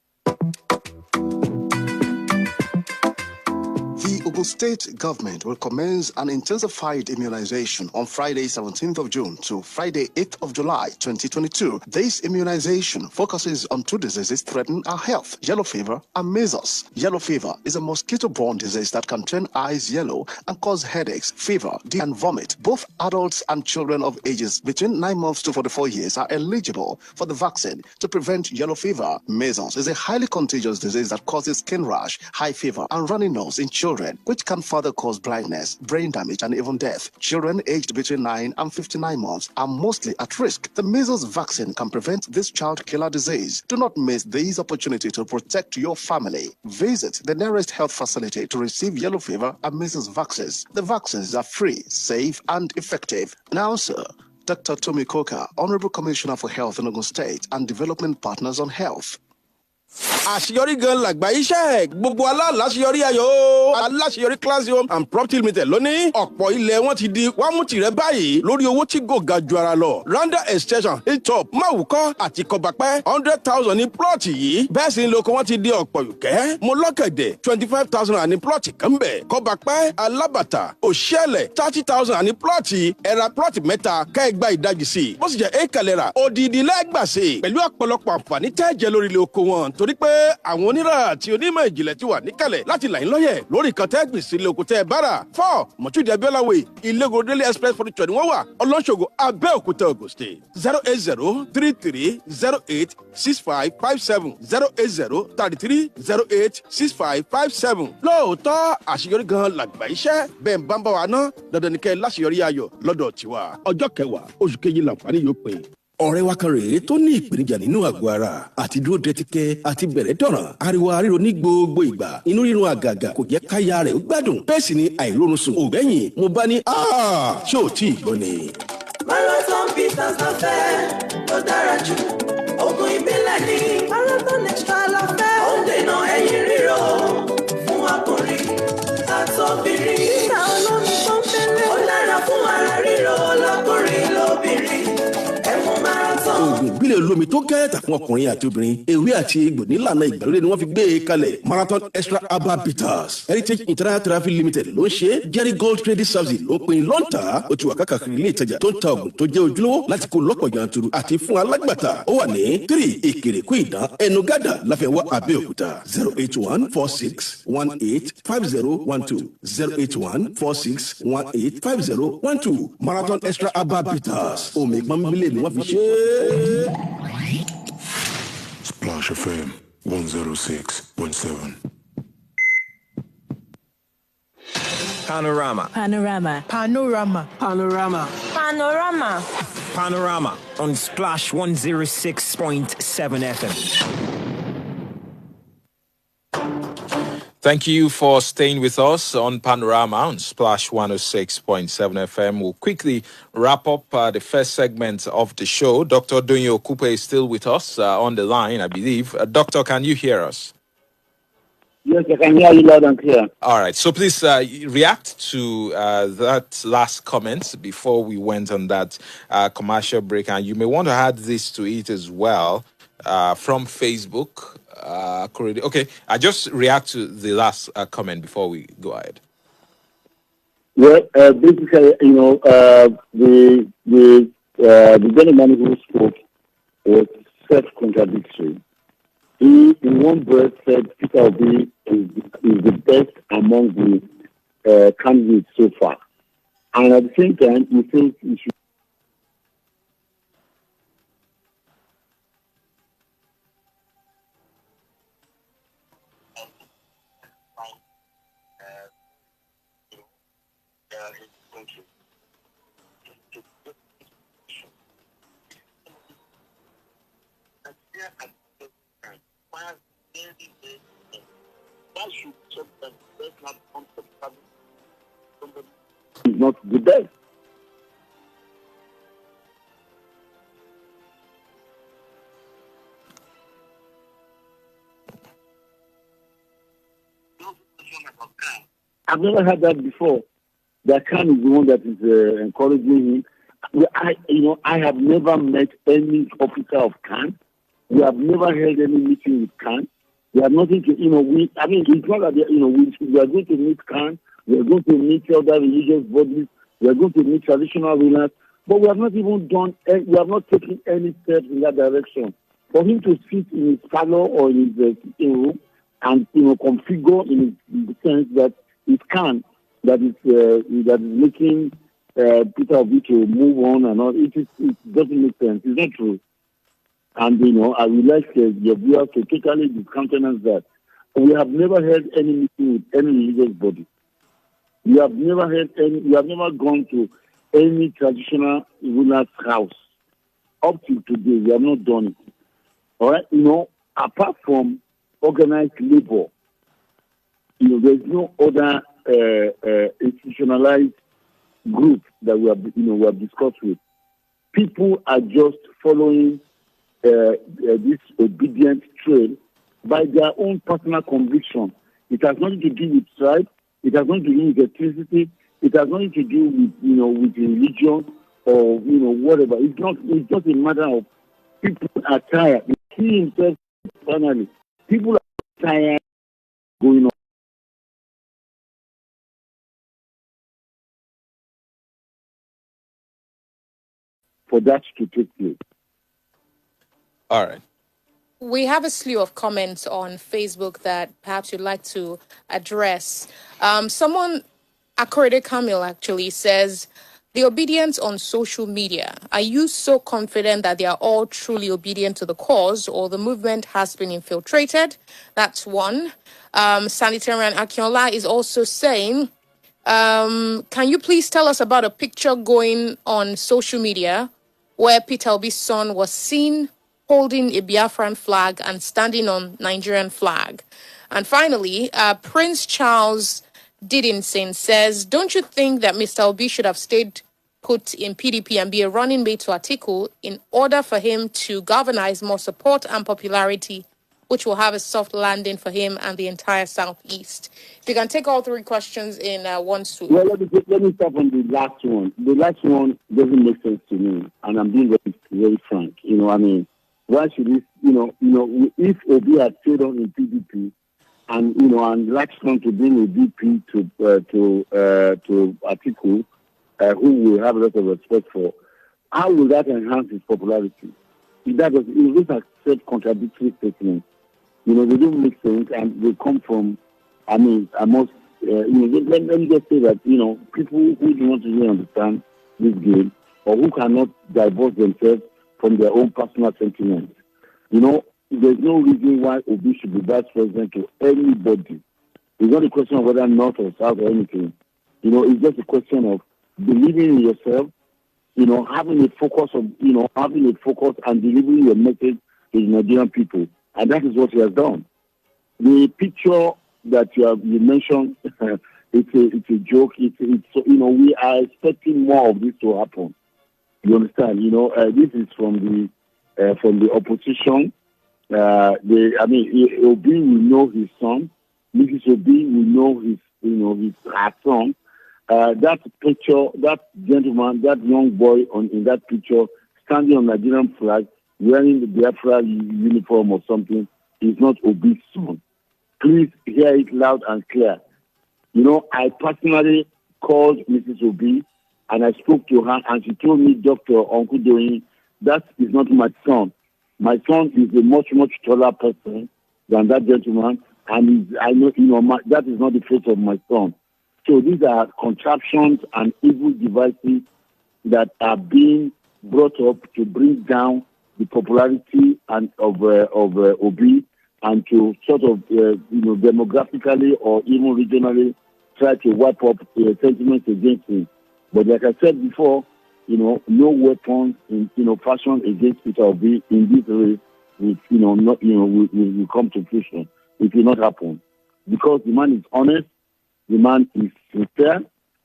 The Ogun State government will commence an intensified immunization on Friday, 17th of June to Friday, 8th of July, 2022. This immunization focuses on 2 diseases threatening our health, yellow fever and measles. Yellow fever is a mosquito-borne disease that can turn eyes yellow and cause headaches, fever, and vomit. Both adults and children of ages between 9 months to 44 years are eligible for the vaccine to prevent yellow fever. Measles is a highly contagious disease that causes skin rash, high fever, and runny nose in children, which can further cause blindness, brain damage, and even death. Children aged between 9 and 59 months are mostly at risk. The measles vaccine can prevent this child killer disease. Do not miss this opportunity to protect your family. Visit the nearest health facility to receive yellow fever and measles vaccines. The vaccines are free, safe, and effective. Announcer Dr. Tomi Koka, Honorable Commissioner for Health in Ogun State and Development Partners on Health. àṣeyọrí gan làgbà iṣẹ́ gbogbo aláṣeyọrí ayọ̀ aláṣeyọrí classic home and property limited lónìí ọ̀pọ̀ ilẹ̀ wọn ti di wámútìrẹ́ báyìí lórí owó tí kò ga ju ara lọ Randa extension hilltop máwùkọ́ àti kọbapẹ́ 100,000 ní plọ́ọ̀tì yìí bẹ́ẹ̀ sì ni lóko wọn ti di ọ̀pọ̀ yùkẹ́ mo lọ́kẹ̀dẹ̀ 25,000 ní plọ́ọ̀tì kan bẹ̀ kọbapẹ́ alábàtà òṣìṣẹ́lẹ̀ 30,000 ní plọ́ọ̀tì ẹ̀ra plọ́ọ̀tì mẹ́ta kẹ́ẹ̀gbá ìdajì sí bó sì jẹ́ ékalẹ̀ra òdìdí lẹ́gbàsí pẹ̀lú ọ̀pọ̀lọpọ̀ àǹfààní tẹ́ẹ̀jẹ̀ lórí ilé oko wọn torí pé àwọn onírà àti onímọ̀ ìjìnlẹ̀ ti wà níkàlẹ̀ láti là ń lọ́yẹ̀ lórí nǹkan tẹ́ gbìn sí ilé oko tẹ́ bára 4 Mọ̀túndé Abíọ́láwé Ilego Daily Express furniture ni wọ́n wà Ọlọ́ṣogbo Abẹ́òkúta Ògùn State 08033086557 08033086557 lóòótọ́ àṣeyọrí gan làgbà iṣẹ́ bẹ́ẹ̀ ń bá ń bá wa ná dandan ní kẹ́ láṣeyọrí ayọ̀ lọ́dọ̀ tiwa ọjọ́ 10 oṣù kejì làǹfààní yóò pè. ọ̀rẹ́ wa kan rèé tó ní ìpèníjà nínú àgọ́ ara àti dúró dẹ́tíkẹ́ àti bẹ̀rẹ̀ dọ̀ràn ariwo aríro ní gbogbo ìgbà inú rírun àgàgà kò jẹ́ káyà rẹ̀ ó gbádùn bẹ́ẹ̀ sì ni àìrórun sùn ògbẹ́yìn mo bá ní ṣé ò tí ì gbọ́ ni. Marathon Bitters la fẹ́ tó dára jù oògùn ìbílẹ̀ ní Marathon Extra la fẹ́ ó ń dènà ẹ̀yìn ríro fún ọkùnrin àtobìnrin nígbà olómi tó ń fẹ́lẹ́ ó dára fún ara ríro lọ́kùnrin lóbìnrin. oògùn ìbílẹ̀ olómi tó kẹ́ẹ̀ta fún ọkùnrin àti obìnrin ewé àti egbò nílànà ìgbàlódé ni wọ́n fi gbé e kalẹ̀ Marathon Extra Herbal Bitters Heritage International Therapy Limited ló ń ṣe Jerry Gold Trading Services ló ń pin lọ́ńtà ó ti wà káàkiri ilé ìtajà tó ń ta oògùn tó jẹ́ ojúlówó láti kó lọ́pọ̀ yanturu àti fún alágbàtà ó wà ní 3 Ìkèrèkú Ìdán Ẹnugádà Láfẹnwá Abẹ́òkúta 08146185012 08146185012 Marathon Extra Herbal Bitters omi pọ́nbílẹ̀ ni wọ́n fi ṣe é. Splash FM 106.7. Panorama. Panorama. Panorama. Panorama. Panorama. Panorama on Splash 106.7 FM. Thank you for staying with us on Panorama on Splash 106.7 FM. We'll quickly wrap up the first segment of the show. Dr. Doyin Okupe is still with us on the line, I believe. Doctor, can you hear us? Yes, I can hear you loud and clear. All right. So please react to that last comment before we went on that commercial break. And you may want to add this to it as well from Facebook. Okay, I just react to the last comment before we go ahead. Well, basically, the gentleman who spoke was self-contradictory. He, in one breath, said Peter Obi is the best among the candidates so far, and at the same time, he says he should. He's not the best. I've never had that before. That Khan is the one that is encouraging him. I have never met any officer of Khan. We have never held any meeting with Khan. We have nothing to, it's not that, we are going to meet Khan. We are going to meet other religious bodies. We are going to meet traditional rulers. But we have not even we have not taken any steps in that direction. For him to sit in his parlor or in his sitting room and, configure in the sense that it can, that is making Peter Obi to move on and all, it doesn't make sense. It's not true. And, I would like your viewers to totally discountenance that. We have never had any meeting with any religious body. We have never gone to any traditional ruler's house. Up to today, we have not done it. All right? Apart from organized labor, there's no other institutionalized group that we have discussed with. People are just following this obedient trail by their own personal conviction. It has nothing to do with tribe. It has nothing to do with ethnicity. It has nothing to do with with religion or whatever. It's just a matter of people are tired. He himself, finally, people are tired going on. For that to take place. All right. We have a slew of comments on Facebook that perhaps you'd like to address. Someone, Akorede Kamil, actually says, the obedience on social media, are you so confident that they are all truly obedient to the cause or the movement has been infiltrated? That's one. Sanitarian Akinola is also saying, can you please tell us about a picture going on social media where Peter Obi's son was seen holding a Biafran flag and standing on Nigerian flag? And finally, Prince Charles Didinson says, don't you think that Mr. Obi should have stayed put in PDP and be a running mate to Atiku in order for him to galvanize more support and popularity, which will have a soft landing for him and the entire Southeast? If you can take all three questions in one swoop. Well, let me start on the last one. The last one doesn't make sense to me, and I'm being very, very frank. Why should this, if Obi had stayed on in PDP and latched on to being a DP to Atiku, who we have a lot of respect for, how will that enhance his popularity? Those are self-contradictory statements. They don't make sense, and they come from, let me just say that, people who do not really understand this game or who cannot divorce themselves from their own personal sentiments. There's no reason why Obi should be vice president to anybody. It's not a question of whether north or south or anything. It's just a question of believing in yourself, having a focus and delivering your message to the Nigerian people. And that is what he has done. The picture that you mentioned, it's a joke. We are expecting more of this to happen. You understand? This is from the opposition. Obi will know his son. Mrs. Obi will know her son. That picture, that gentleman, that young boy in that picture, standing on Nigerian flag, wearing the Biafra uniform or something, is not Obi's son. Please hear it loud and clear. I personally called Mrs. Obi and I spoke to her and she told me, Dr. Uncle Doyin, that is not my son. My son is a much, much taller person than that gentleman, and I know, that is not the face of my son. So these are contraptions and evil devices that are being brought up to bring down the popularity of Obi and to sort of, demographically or even regionally try to wipe up sentiments against him. But like I said before, no weapons fashioned against Peter Obi in this race will come to fruition. It will not happen because the man is honest, the man is sincere,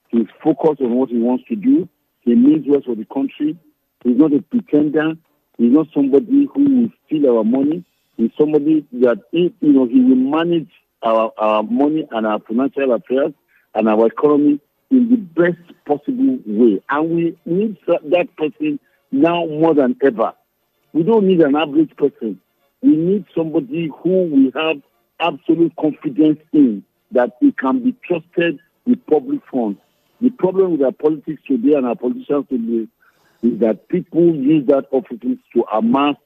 he's focused on what he wants to do, he means well for the country. He's not a pretender. He's not somebody who will steal our money. He's somebody that he will manage our money and our financial affairs and our economy in the best possible way. And we need that person now more than ever. We don't need an average person. We need somebody who we have absolute confidence in, that he can be trusted with public funds. The problem with our politics today and our politicians today is that people use that office to amass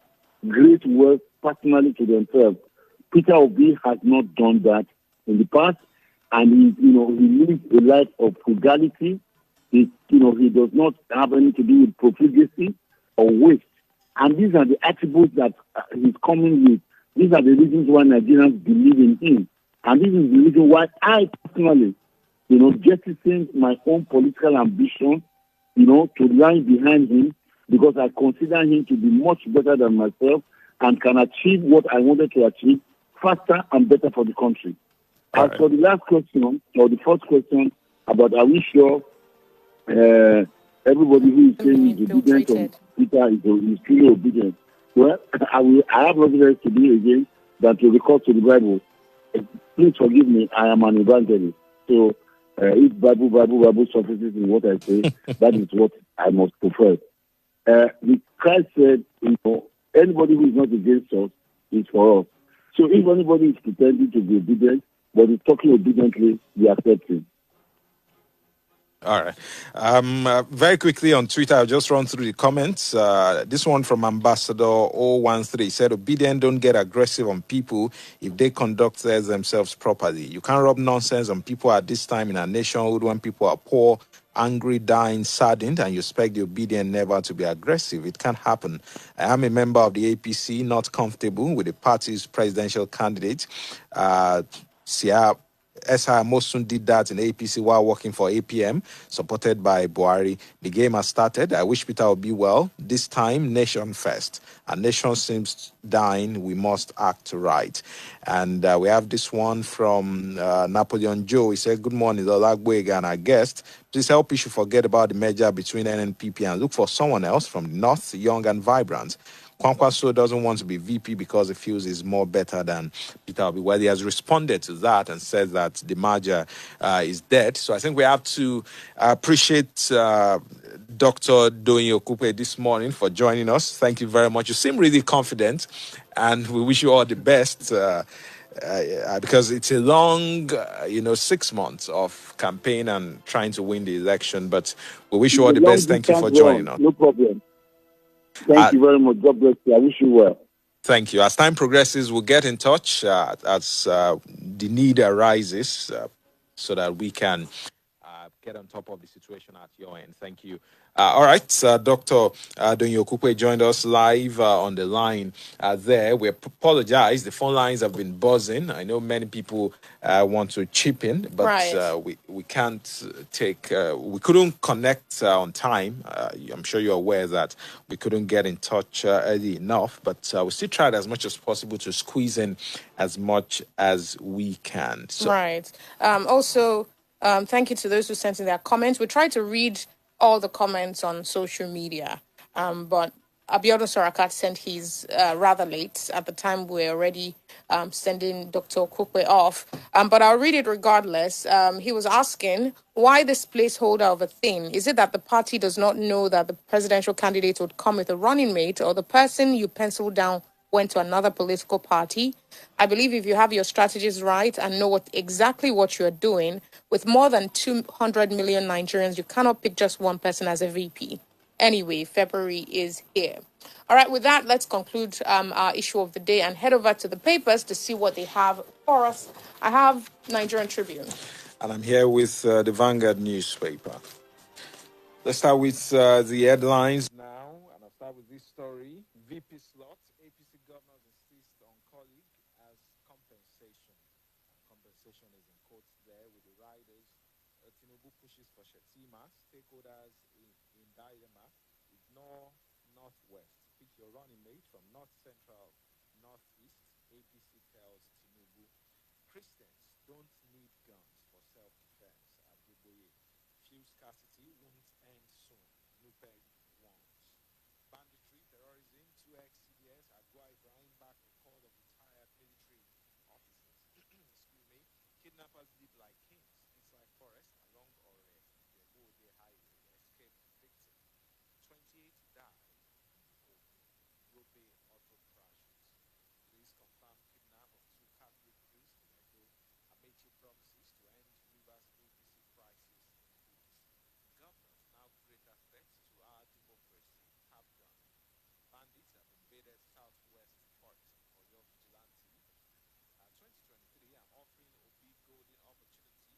great wealth personally to themselves. Peter Obi has not done that in the past, and he lives a life of frugality. He does not have anything to do with profligacy or waste. And these are the attributes that he's coming with. These are the reasons why Nigerians believe in him. And this is the reason why I personally, jettisoned my own political ambition, to line behind him, because I consider him to be much better than myself and can achieve what I wanted to achieve faster and better for the country. As for the last question, or the first question about are we sure everybody who is saying is obedient on Peter is truly obedient? Well, I have nothing else to do again than to record to the Bible. Please forgive me, I am an evangelist. So if Bible surfaces in what I say, that is what I must prefer. Christ said, anybody who is not against us is for us. So if anybody is pretending to be obedient, but is talking obediently, we accept him. All right. Very quickly on Twitter, I'll just run through the comments. This one from Ambassador 013 said, obedient don't get aggressive on people if they conduct themselves properly. You can't rub nonsense on people at this time in our nationhood when people are poor, angry, dying, saddened, and you expect the obedient never to be aggressive. It can't happen. I am a member of the APC, not comfortable with the party's presidential candidate. SI Mosun did that in APC while working for APM, supported by Buhari. The game has started. I wish Peter will be well. This time, nation first. Our nation seems dying. We must act right. And we have this one from Napoleon Joe. He said, good morning, Lola, Gboyega, and our guest. Please help you should forget about the merger between NNPP and look for someone else from the north, young and vibrant. Kwankwaso doesn't want to be VP because he feels he's more better than Peter Obi. Well, he has responded to that and said that the merger is dead. So I think we have to appreciate Dr. Doyin Okupe this morning for joining us. Thank you very much. You seem really confident, and we wish you all the best because it's a long, 6 months of campaign and trying to win the election. But we wish you all the best. Thank you for joining us. No problem. Thank you very much. God bless you. I wish you well. Thank you. As time progresses, we'll get in touch as the need arises so that we can get on top of the situation at your end. Thank you. All right, Dr. Doyin Okupe joined us live on the line there. We apologize. The phone lines have been buzzing. I know many people want to chip in, but Right. we can't we couldn't connect on time. I'm sure you're aware that we couldn't get in touch early enough, but we still tried as much as possible to squeeze in as much as we can. So, Right. Also, thank you to those who sent in their comments. We try to read all the comments on social media, but Abiodun Sorakat sent his rather late. At the time, we're already sending Dr. Okupe off. But I'll read it regardless. He was asking why this placeholder of a thing. Is it that the party does not know that the presidential candidate would come with a running mate, or the person you penciled down went to another political party? I believe if you have your strategies right and know exactly what you're doing, with more than 200 million Nigerians, you cannot pick just one person as a VP. Anyway, February is here. All right, with that, let's conclude our issue of the day and head over to the papers to see what they have for us. I have Nigerian Tribune. and I'm here with the Vanguard newspaper. Let's start with the headlines now, and I'll start with this story. VP slot, APC governors insist on colleague as compensation. Compensation is in quotes there with the riders. Tinubu pushes for Shetima, stakeholders in dilemma, ignore Northwest. Pick your running mate from North Central, Northeast. APC tells Tinubu. Christians don't need guns for self-defense. Gboyega. Fuel scarcity won't end soon. NUPEG warns. Banditry, terrorism, 2x CDS. Agua Ibrahim back record of retired military officers. Excuse me. Kidnappers live like kings inside forest along Ore, the highway. Escape victim. 28 died in Yobe auto crashes. Police confirm kidnap of 2 Catholic priests in Edo. Amechi promises to end Rivers APC crisis in weeks. Governors now greater threat to our democracy. Have done. Bandits have invaded Southwest Port. Oyo vigilante. 2023, I'm offering Obi golden opportunity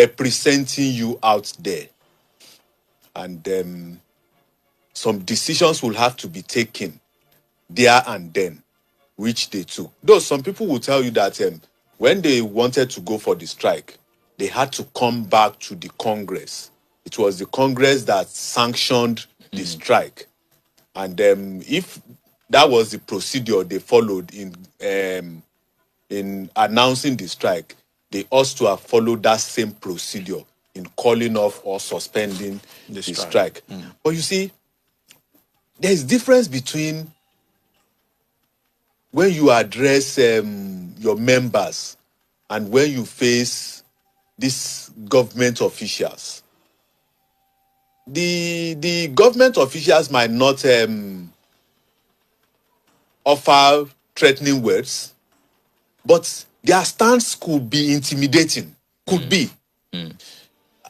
representing you out there. And some decisions will have to be taken there and then, which they took. Though some people will tell you that when they wanted to go for the strike, they had to come back to the Congress. It was the Congress that sanctioned the strike. And if that was the procedure they followed in announcing the strike, they ought to have followed that same procedure in calling off or suspending the strike. But you see, there's difference between when you address your members and when you face these government officials. The government officials might not offer threatening words, but their stance could be intimidating, could be.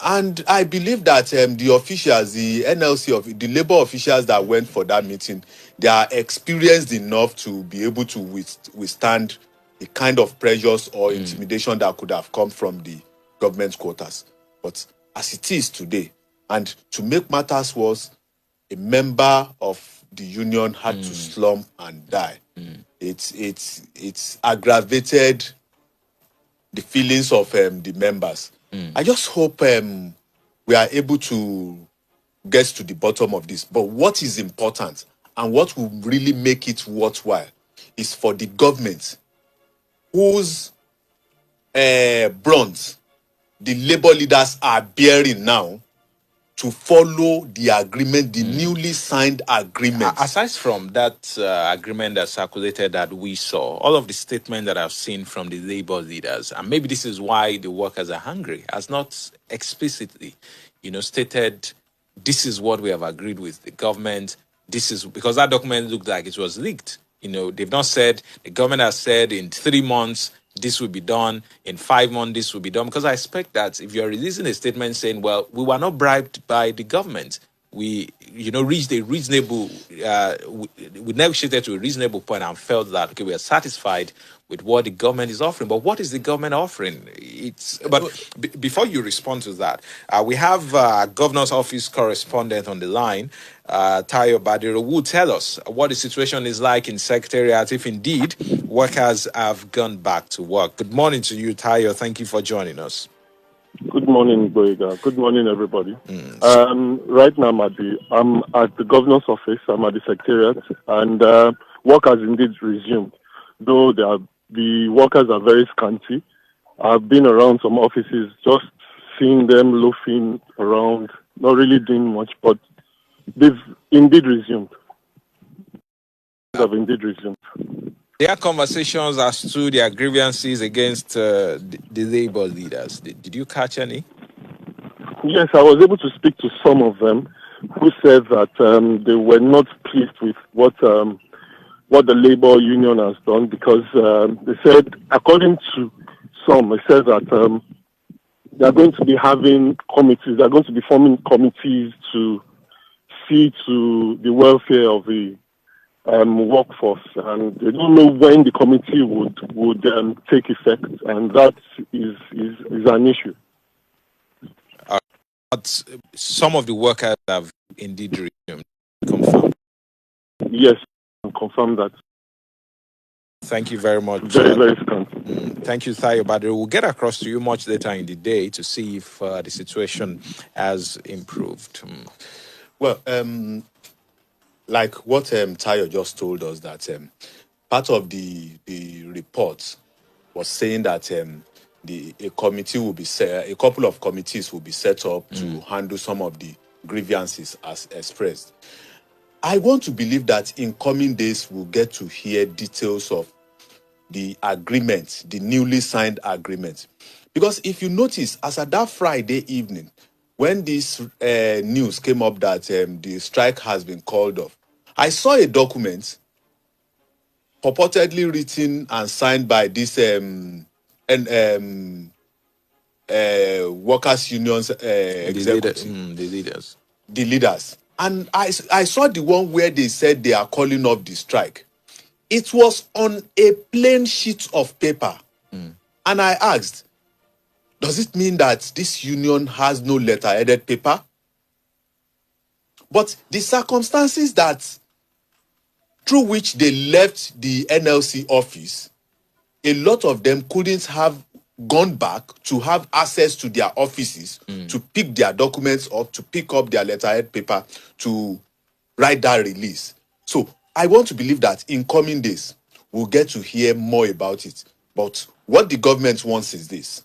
And I believe that the officials, the NLC, of the labor officials that went for that meeting, they are experienced enough to be able to withstand the kind of pressures or intimidation that could have come from the government quarters. But as it is today, and to make matters worse, a member of the union had to slump and die. It's aggravated the feelings of the members. I just hope we are able to get to the bottom of this. But what is important and what will really make it worthwhile is for the government whose brunt the labor leaders are bearing now to follow the agreement, the newly signed agreement. Aside from that agreement that circulated that we saw, all of the statements that I've seen from the labor leaders, and maybe this is why the workers are hungry, has not explicitly, stated this is what we have agreed with the government. This is because that document looked like it was leaked. They've not said, the government has said in 3 months, this will be done, in 5 months, this will be done. Because I expect that if you're releasing a statement saying, well, we were not bribed by the government, we, reached a reasonable, we negotiated to a reasonable point and felt that, okay, we are satisfied with what the government is offering. But what is the government offering? Before you respond to that, we have Governor's Office correspondent on the line, Tayo Badiro, who will tell us what the situation is like in Secretariat, if indeed workers have gone back to work. Good morning to you, Tayo. Thank you for joining us. Good morning, Gboyega. Good morning, everybody. Right now, I'm at the governor's office. I'm at the secretariat, and work has indeed resumed, though the workers are very scanty. I've been around some offices, just seeing them loafing around, not really doing much, but they've indeed resumed. There are conversations as to their grievances against the labor leaders. Did you catch any? Yes, I was able to speak to some of them who said that they were not pleased with what the labor union has done, because they said, according to some, they said that they are going to be having committees, they are going to be forming committees to see to the welfare of the workforce, and they don't know when the committee would take effect, and that is an issue. But some of the workers have indeed resumed. Confirmed. Yes, confirm that. Thank you very much. Very, very strong. Thank you, Tayo Badru. We'll get across to you much later in the day to see if the situation has improved. Well, like what Tayo just told us, that part of the report was saying that a committee will be a couple of committees will be set up to handle some of the grievances as expressed. I want to believe that in coming days we'll get to hear details of the agreement, the newly signed agreement. Because if you notice, as at that Friday evening, when this news came up that the strike has been called off, I saw a document purportedly written and signed by this workers' unions executives. The leaders. And I saw the one where they said they are calling off the strike. It was on a plain sheet of paper. And I asked, Does it mean that this union has no letter-headed paper? But the circumstances that through which they left the NLC office, a lot of them couldn't have gone back to have access to their offices to pick their documents up, to pick up their letterhead paper, to write that release. So I want to believe that in coming days, we'll get to hear more about it. But what the government wants is this: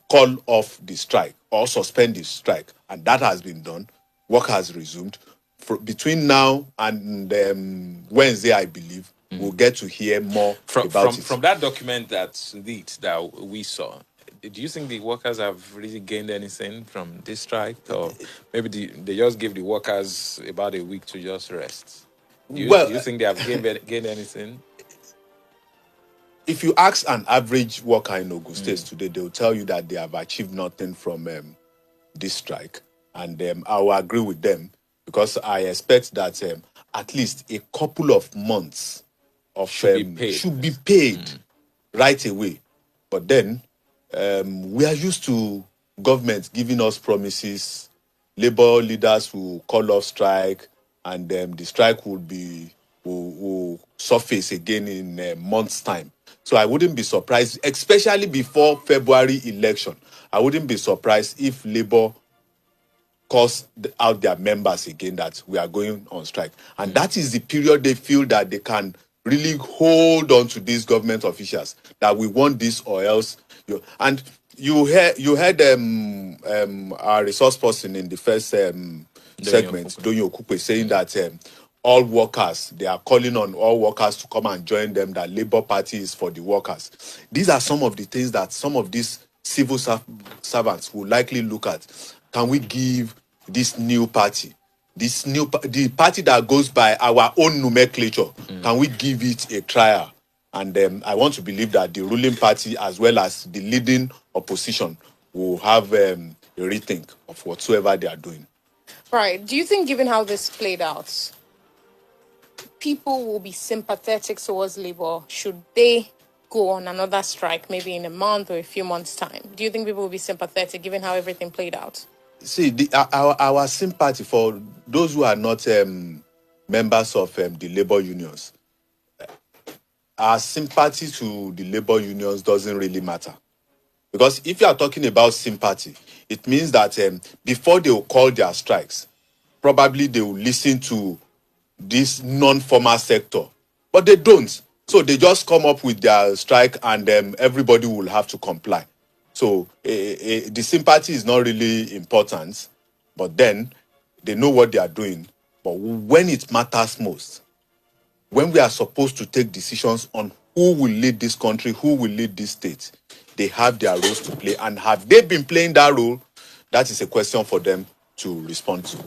call off the strike or suspend the strike. And that has been done. Work has resumed. Between now and Wednesday, I believe, we'll get to hear more about it. From that document that we saw, do you think the workers have really gained anything from this strike? Or maybe they just give the workers about a week to just rest? Do you think they have gained anything? If you ask an average worker in Ogun State today, they will tell you that they have achieved nothing from this strike. And I will agree with them, because I expect that at least a couple of months of should be paid right away. But then we are used to government giving us promises. Labor leaders will call off strike, and the strike will surface again in a month's time. So I wouldn't be surprised, especially before February election. I wouldn't be surprised if Labour calls out their members again that we are going on strike. And that is the period they feel that they can really hold on to these government officials, that we want this or else. And you heard our resource person in the first segment, Doyin Okupe, saying that all workers, they are calling on all workers to come and join them, that Labour Party is for the workers. These are some of the things that some of these civil servants will likely look at. Can we give this new party, the party that goes by our own nomenclature, can we give it a trial? And I want to believe that the ruling party, as well as the leading opposition, will have a rethink of whatsoever they are doing. Right. Do you think, given how this played out, people will be sympathetic towards Labour should they go on another strike, maybe in a month or a few months' time? Do you think people will be sympathetic, given how everything played out? See, our sympathy for those who are not members of the labor unions, our sympathy to the labor unions doesn't really matter. Because if you are talking about sympathy, it means that before they will call their strikes, probably they will listen to this non-formal sector. But they don't. So they just come up with their strike, and everybody will have to comply. So the sympathy is not really important, but then they know what they are doing. But when it matters most, when we are supposed to take decisions on who will lead this country, who will lead this state, they have their roles to play. And have they been playing that role? That is a question for them to respond to.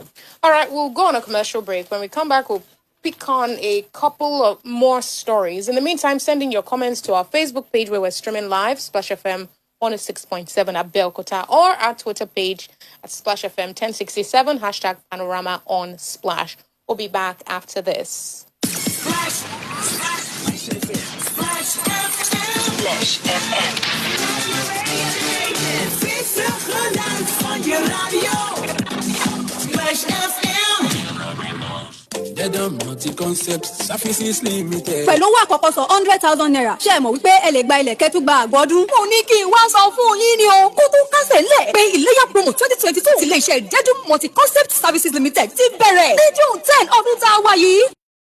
All right, we'll go on a commercial break. When we come back, we'll pick on a couple of more stories. In the meantime, send in your comments to our Facebook page where we're streaming live, Splash FM 106.7 at Belkota, or our Twitter page at Splash FM 1067, hashtag Panorama on Splash. We'll be back after this. Splash FM. Pẹ̀lú owó àkọ́kọ́ sọ 100,000 naira ṣé ẹ mọ̀ wípé ẹ lè gba ilẹ̀ kẹ́tù gba àgbọ̀dún. Mo ní kí n wá sọ fún yín ni o. Kó tó kásẹ̀ ńlẹ̀ pé Iléyá promo 2022 ti ilé-iṣẹ́ Ìdẹ́jú Multi-Concept Services Limited ti bẹ̀rẹ̀ ní June 10 ọdún tá a wá yìí.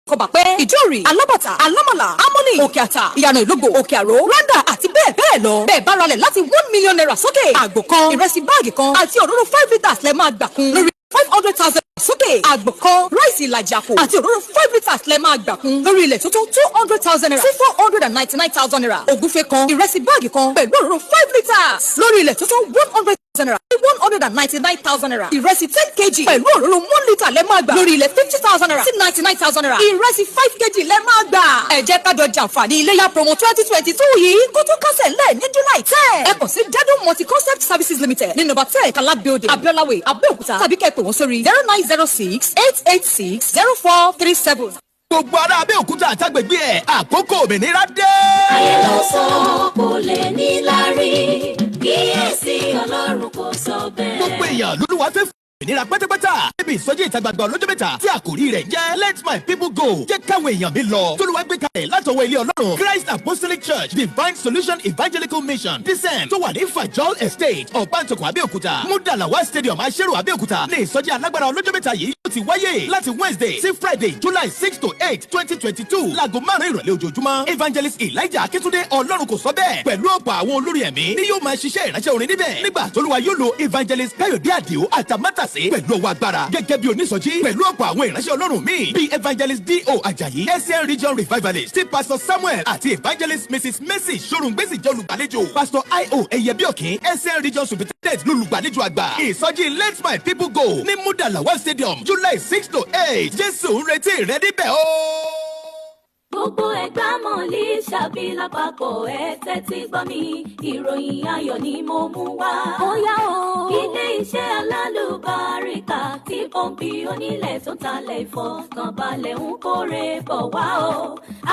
Kọ̀bà pé ìjọ́rì, alábàtà, alámàlà, amúnì, òkè àtà, ìyànà ìlógbò, òkè àró, rádà àti bẹ́ẹ̀ bẹ́ẹ̀ lọ. Bẹ́ẹ̀ bá ralẹ̀ láti 1 million naira sókè. Àgbò kan, ìrẹsì báàgì kan àti òróró 5 litres lẹ máa gbà kún. Lórí 500,000 sókè. Àgbò kan, ráìsì ìlàjì àpò àti òróró 5 litres lẹ máa gbà kún. Lórí ilẹ̀ tuntun 200,000 naira sí 499,000 naira. Ògúnfe kan, ìrẹsì báàgì kan pẹ̀lú òróró 5 litres. Lórí ilẹ̀ tuntun 100,000 naira sí 199,000 naira. Ìrẹsì 10 kg pẹ̀lú òróró 1 litre lẹ máa gbà. Lórí ilẹ̀ 50,000 naira sí 99,000 naira. Ìrẹsì 5 kg lẹ máa gbà. Ẹ jẹ́ ká jọ jàǹfààní Iléyá promo 2022 yìí kó tó kásẹ̀ ńlẹ̀ ní July 10. Ẹ kàn sí Dedo Multi-Concept Services Limited ní number 10 Kala Building, Abiola Way, Abẹ́òkúta, tàbí kẹ́ pè wọ́n sórí 0906-886-0437. Gbogbo ará Abẹ́òkúta àtàgbègbè ẹ̀ àkókò òmìnira dé. Ayé ló sọ kò lè ní lárí kíyèsí ọ̀la. Ọlọ́run kò sọ bẹ́ẹ̀. Gbogbo èèyàn lolúwa fẹ́ ìnira pátápátá níbi ìsọjí ìta gbangba ọlọ́jọ́ mẹ́ta tí àkòrí rẹ̀ jẹ́ let my people go jẹ́ káwọn èèyàn mi lọ tólúwa gbé kalẹ̀ látọwọ́ ilé ọlọ́run Christ Apostolic Church Divine Solution Evangelical Mission descent tó wà ní Fajol Estate ọ̀bántòkò Abẹ́òkúta Múdàláwà Stadium Aṣẹ́rò Abẹ́òkúta ní ìsọjí alágbára ọlọ́jọ́ mẹ́ta yìí yóò ti wáyé láti Wednesday sí Friday July 6 to 8 2022 láago 5 ìrọ̀lẹ́ ojoojúmọ́ Evangelist Elijah Akíntúndé ọlọ́run kò sọ bẹ́ẹ̀ pẹ̀lú ọ̀pọ̀ àwọn olórí ẹ̀mí ni yóò máa ṣiṣẹ́ ìránṣẹ́ orin níbẹ̀ nígbà tólúwa yóò lo Evangelist Káyọ̀dé Àdìó àtàmátà pẹ̀lú ọwọ́ agbára gẹ́gẹ́ bí onísọjí pẹ̀lú ọ̀pọ̀ àwọn ìránṣẹ́ ọlọ́run míì bíi evangelist D.O. Ajayi SN Region Revivalist tí pastor Samuel àti evangelist Mrs. Mercy Sorungbesi jẹ́ olùgbàlejò pastor I.O. Eyebiokin SN Region Superintendent lolùgbàlejò àgbà ìsọjí let my people go ní Múdàláwà Stadium July 6 to 8 Jésù ń retí rẹ níbẹ̀ o. Gbogbo ẹgbẹ́ mọ̀lì ṣàbí lápapọ̀ ẹ tẹ́tí gbọ́ mi ìròyìn ayọ̀ ni mo mú wá. Ó yá o. Ilé iṣẹ́ alálùbáríkà tí pọ́ǹpì onílẹ̀ tó talẹ̀ ìfọ̀kànbalẹ̀ ń kórè bọ̀ wá o.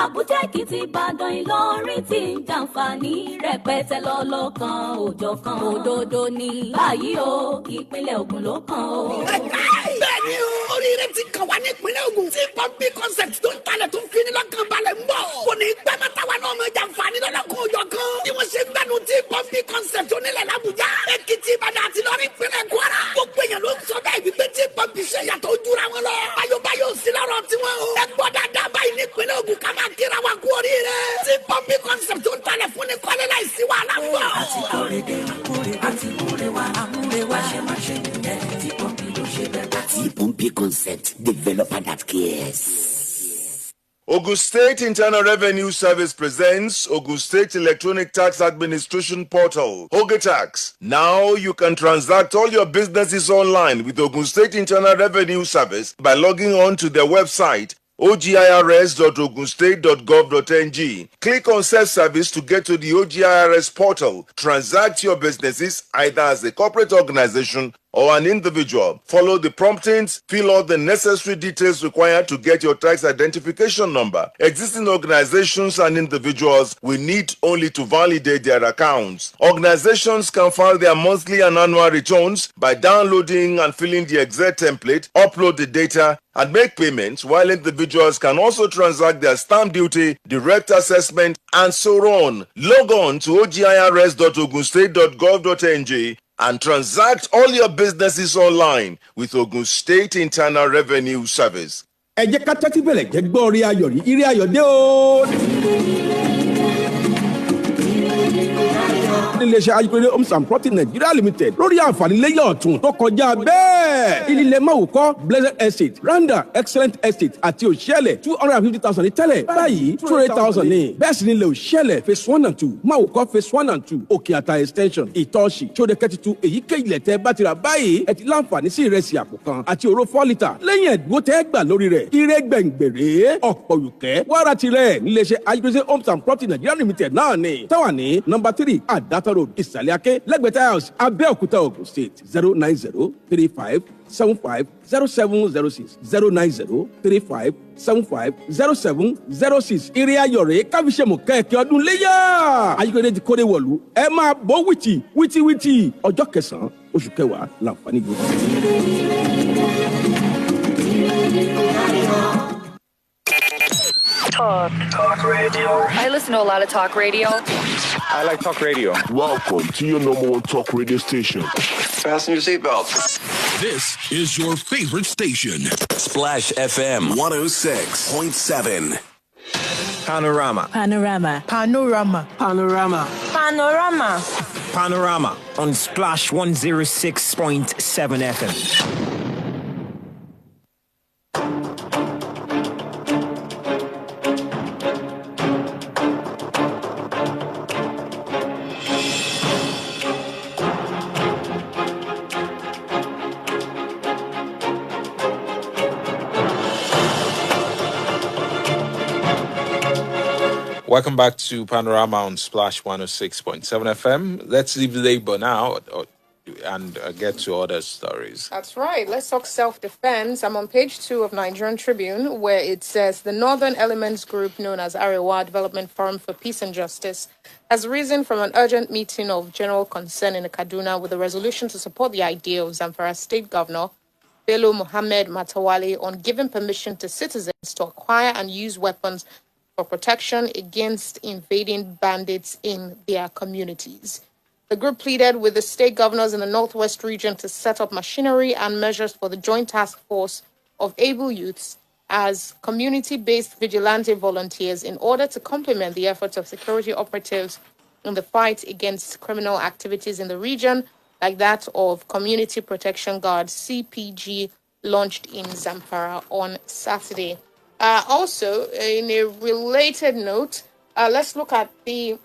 Àbújá Èkìtì Ìbàdàn Ìlọrin ti ń jàǹfààní rẹpẹtẹ lọ́lọ́kan òjọ̀kan òdodo ní. Báyìí o ìpínlẹ̀ Ògùn ló kàn o. Bẹ́ẹ̀ni o, oríire ti kàn wá ní ìpínlẹ̀ Ògùn tí pọ́ǹpì concept tó ń talẹ̀ tó fi ní lọ́kàn balẹ̀ ń bọ̀. Kò ní gbẹ́ mẹ́ta wa náà mọ̀ jàǹfààní lọ́lọ́kan òjọ̀kan. Bí wọ́n ṣe ń gbẹ́nu tí pọ́ǹpì concept onílẹ̀ l'Àbújá, Èkìtì Ìbàdàn àti Ìlọrin ìpínlẹ̀ Kwara. Gbogbo èèyàn ló ń sọ bẹ́ẹ̀ wípé tí pọ́ǹpì ṣe yàtọ̀ ojúra wọn lọ. Báyọ̀ sí lọ́rọ̀ tiwọn o. Ẹ gbọ́ dáadáa báyìí ní ìpínlẹ̀ Ògùn ká máa kíra wa kú oríire. Tí pọ́ǹpì concept tó ń talẹ̀ fún ni kọ́lé láìsí wàhálà ń bọ̀. Àti kórede àti múrewa àmúrewa ṣe máa ṣe nìyẹn tí pọ́ǹpì ló ṣe bẹ́ẹ̀. Tí pọ́ǹpì concept developer that cares. Ogun State Internal Revenue Service presents Ogun State Electronic Tax Administration Portal, OGETax. Now you can transact all your businesses online with Ogun State Internal Revenue Service by logging on to their website ogirs.ogunstate.gov.ng. Click on self-service to get to the OGIRS portal. Transact your businesses either as a corporate organization or an individual. Follow the promptings, fill out the necessary details required to get your tax identification number. Existing organizations and individuals will need only to validate their accounts. Organizations can file their monthly and annual returns by downloading and filling the exact template, upload the data, and make payments, while individuals can also transact their stamp duty, direct assessment, and so on. Log on to ogirs.ogunstate.gov.ng and transact all your businesses online with Ogun State Internal Revenue Service. Ẹ jẹ́ ká tẹ́tí bẹ̀rẹ̀ jẹ́ gbọ́ orí ayọ̀ rí ire ayọ̀ dé o. Iléeṣẹ́ ayípẹ́rẹ́ homes and property Nigeria limited lórí àǹfààní lẹ́yìn ọ̀tún tó kọjá bẹ́ẹ̀. Ilé Mawukọ Blessed Estate, Randa Excellent Estate àti Òṣìẹ̀lẹ̀ 250,000 ní tẹ́lẹ̀. Báyìí 200,000 ní. Bẹ́ẹ̀ sì ni ilẹ̀ Òṣìẹ̀lẹ̀ phase 1 and 2, Mawukọ phase 1 and 2, Òkè Àtà extension, Ìtọ́ṣì, Ṣódẹkẹ́tìtù èyíkéyìí ilẹ̀ tẹ́ bá ti rà báyìí ẹ ti láǹfààní sí ìrẹsì àpò kan àti òró 4 litre. Lẹ́yìn ẹ̀dúró tẹ́ gbà lórí rẹ̀. Ire gbẹ̀ngbèrè ọ̀pọ̀ olùkẹ́ wàrà tirẹ̀ níléeṣẹ́ ayípẹ́rẹ́ homes and property Nigeria limited náà ni. Táwa ní number 3 Adata Road, Ìsàlẹ̀ Akẹ́, lẹ́gbẹ̀ẹ́ house, Abẹ́òkúta, Ogun State, 09035750706, 09035750706. Ire ayọ̀ rẹ̀ káfíṣẹ́mù kẹ̀kẹ́ ọdún léyà. Ayíkọ́dé ti kórè wọ̀lú. Ẹ máa bọ́ wìtì. Ọjọ́ 9 oṣù kẹwàá làǹfààní gbogbo. Talk radio. I listen to a lot of talk radio. I like talk radio. Welcome to your number one talk radio station. Fasten your seatbelts. This is your favorite station. Splash FM 106.7. Panorama. Panorama. Panorama. Panorama. Panorama. Panorama on Splash 106.7 FM. Welcome back to Panorama on Splash 106.7 FM. Let's leave Labour now. and get to other stories. That's right. Let's talk self-defense. I'm on page 2 of Nigerian Tribune, where it says the Northern Elements Group, known as Arewa Development Forum for Peace and Justice, has risen from an urgent meeting of general concern in Kaduna with a resolution to support the idea of Zamfara State Governor Bello Mohammed Matawale on giving permission to citizens to acquire and use weapons for protection against invading bandits in their communities. The group pleaded with the state governors in the Northwest region to set up machinery and measures for the Joint Task Force of able youths as community-based vigilante volunteers in order to complement the efforts of security operatives in the fight against criminal activities in the region, like that of Community Protection Guard, CPG, launched in Zamfara on Saturday. Also, in a related note, let's look at the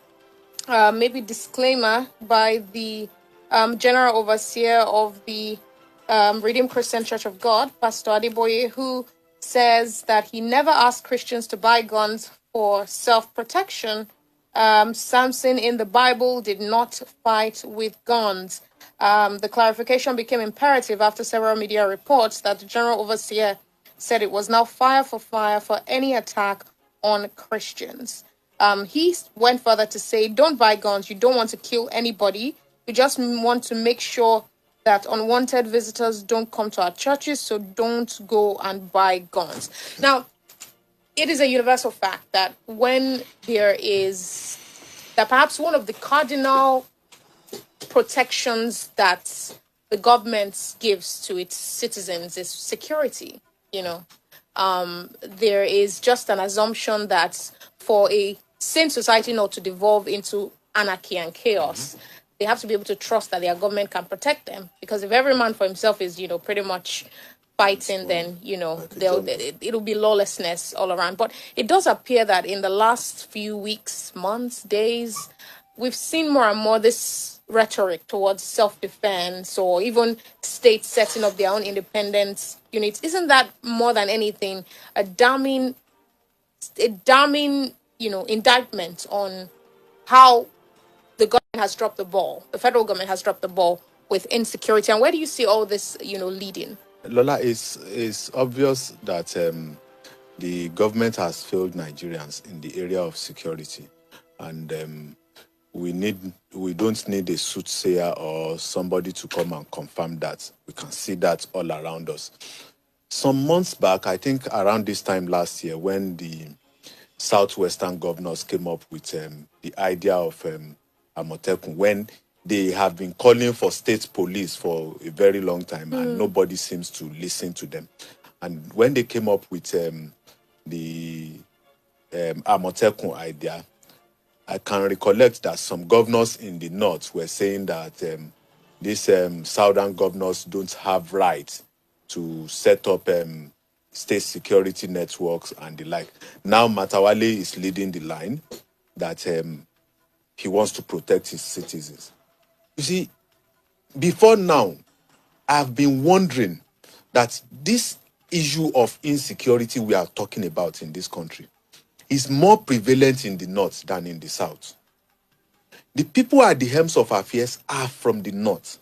maybe disclaimer by the General Overseer of the Redeemed Christian Church of God, Pastor Adeboye, who says that he never asked Christians to buy guns for self-protection. Samson in the Bible did not fight with guns. The clarification became imperative after several media reports that the General Overseer said it was now fire for any attack on Christians. He went further to say, don't buy guns. You don't want to kill anybody. You just want to make sure that unwanted visitors don't come to our churches, so don't go and buy guns. Now, it is a universal fact that when there is, that perhaps one of the cardinal protections that the government gives to its citizens is security, there is just an assumption that for a sane society not to devolve into anarchy and chaos, they have to be able to trust that their government can protect them. Because if every man for himself is, pretty much fighting, then, it'll be lawlessness all around. But it does appear that in the last few weeks, months, days, we've seen more and more this rhetoric towards self-defense or even states setting up their own independence units. Isn't that more than anything a damning indictment on how the government has dropped the ball, the federal government has dropped the ball with insecurity? And where do you see all this, leading? Lola, it's obvious that the government has failed Nigerians in the area of security, and we don't need a soothsayer or somebody to come and confirm that. We can see that all around us. Some months back, I think around this time last year, when the Southwestern governors came up with the idea of Amotekun, when they have been calling for state police for a very long time and nobody seems to listen to them. And when they came up with the Amotekun idea, I can recollect that some governors in the north were saying that these southern governors don't have rights to set up state security networks and the like. Now Matawale is leading the line that he wants to protect his citizens. You see, before now, I've been wondering that this issue of insecurity we are talking about in this country is more prevalent in the north than in the south. The people at the helms of affairs are from the north.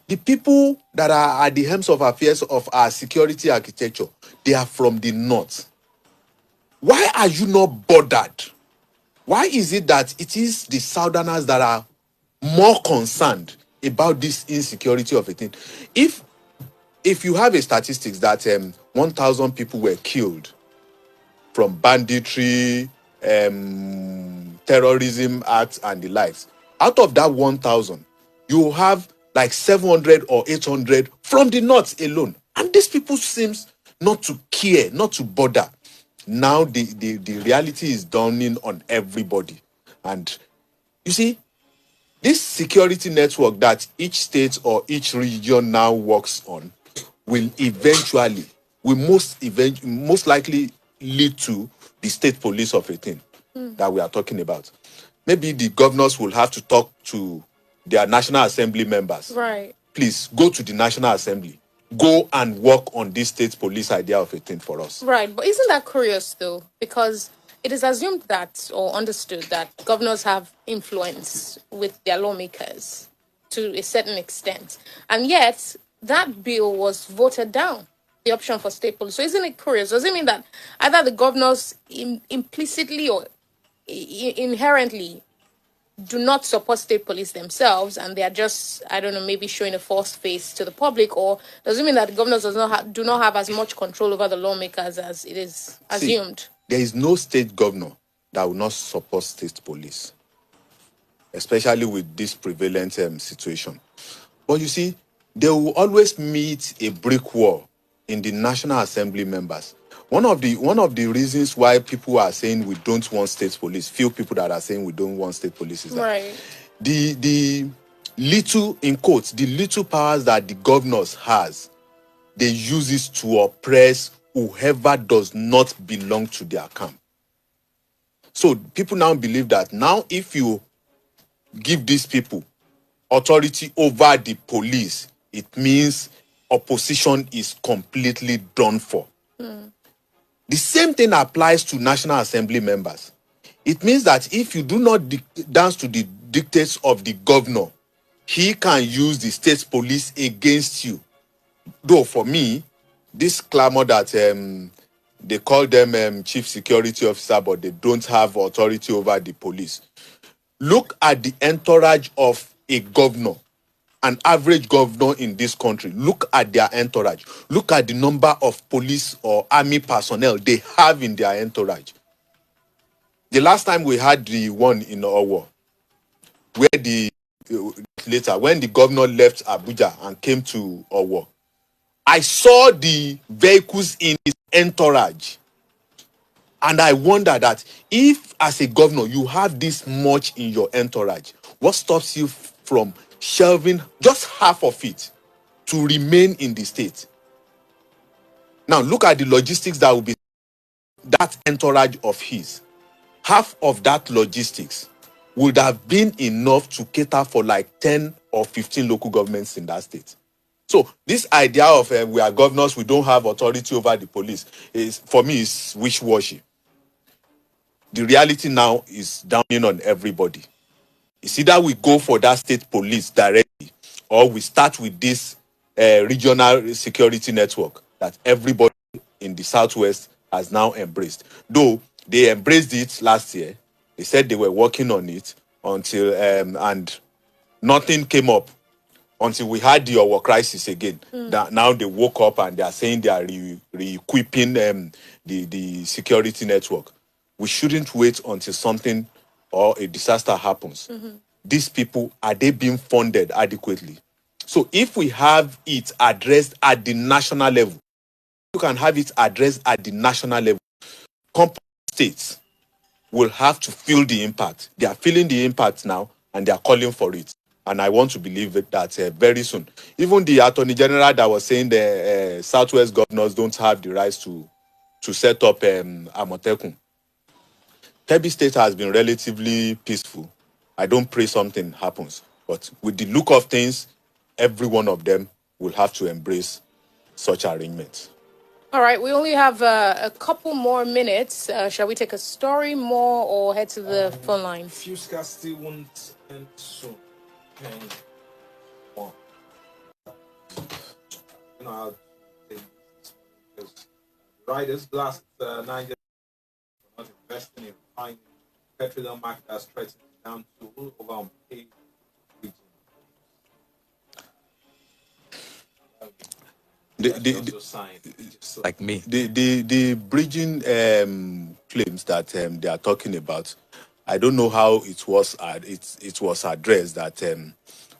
The people that are at the helms of affairs of our security architecture, they are from the north. Why are you not bothered? Why is it that it is the southerners that are more concerned about this insecurity of a thing? If you have a statistics that 1,000 people were killed from banditry, terrorism acts and the likes, out of that 1,000, you have like 700 or 800 from the north alone. And these people seems not to care, not to bother. Now the reality is dawning on everybody. And you see, this security network that each state or each region now works on will most likely lead to the state police of a thing that we are talking about. Maybe the governors will have to talk to their National Assembly members. Right. Please go to the National Assembly. Go and work on this state police idea of a thing for us. Right. But isn't that curious, though? Because it is assumed that, or understood that, governors have influence with their lawmakers to a certain extent. And yet, that bill was voted down, the option for state police. So isn't it curious? Does it mean that either the governors implicitly or inherently do not support state police themselves, and they are just, I don't know, maybe showing a false face to the public, or does it mean that the governors do not have as much control over the lawmakers as it is assumed? There is no state governor that will not support state police, especially with this prevalent situation. But you see, they will always meet a brick wall in the National Assembly members. One of the reasons why people are saying we don't want state police, few people that are saying we don't want state police, is that the little, in quotes, the little powers that the governors has, they use it to oppress whoever does not belong to their camp. So people now believe that now if you give these people authority over the police, it means opposition is completely done for. The same thing applies to National Assembly members. It means that if you do not dance to the dictates of the governor, he can use the state police against you. Though for me, this clamor that they call them chief security officer, but they don't have authority over the police. Look at the entourage of a governor, an average governor in this country. Look at their entourage. Look at the number of police or army personnel they have in their entourage. The last time we had the one in Owo, where when the governor left Abuja and came to Owo, I saw the vehicles in his entourage. And I wonder that if, as a governor, you have this much in your entourage, what stops you from shelving just half of it to remain in the state? Now, look at the logistics that will be that entourage of his. Half of that logistics would have been enough to cater for like 10 or 15 local governments in that state. So this idea of we are governors, we don't have authority over the police, is, for me, is wish-washy. The reality now is downing on everybody. It's either we go for that state police directly, or we start with this regional security network that everybody in the Southwest has now embraced. Though they embraced it last year, they said they were working on it until and nothing came up until we had the Owo crisis again. That now they woke up and they are saying they are re-equipping the security network. We shouldn't wait until something or a disaster happens. These people, are they being funded adequately? So if we have it addressed at the national level, you can have it addressed at the national level. Company states will have to feel the impact. They are feeling the impact now and they are calling for it. And I want to believe that very soon. Even the Attorney General that was saying the Southwest governors don't have the rights to set up Amotekun. Kebbi State has been relatively peaceful. I don't pray something happens. But with the look of things, every one of them will have to embrace such arrangements. All right, we only have a couple more minutes. Shall we take a story more or head to the phone line? Few still won't end soon. And one. I'll take this because riders blast Niger for not investing in refining petroleum market as threatened down to over unpaid region. Like me. The bridging claims that they are talking about, I don't know how it was addressed that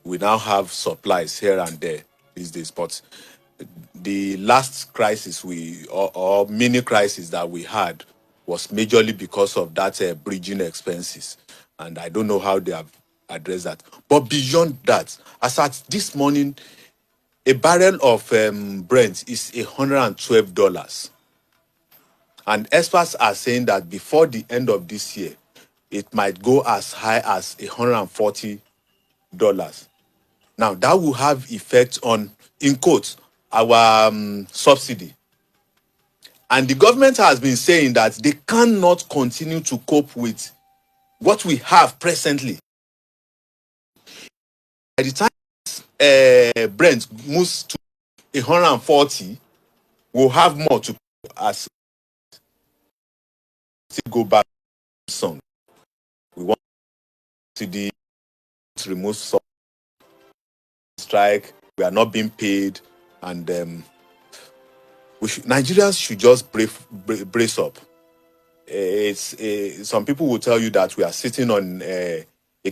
we now have supplies here and there these days, but the last crisis or mini crisis that we had was majorly because of that bridging expenses, and I don't know how they have addressed that. But beyond that, as at this morning, a barrel of Brent is $112. And experts are saying that before the end of this year, it might go as high as $140. Now, that will have effect on, in quotes, our subsidy. And the government has been saying that they cannot continue to cope with what we have presently. By the time Brent moves to 140, we'll have more to as still go back to song. We want to remove some strike. We are not being paid, and Nigerians should just brace up. Some people will tell you that we are sitting on a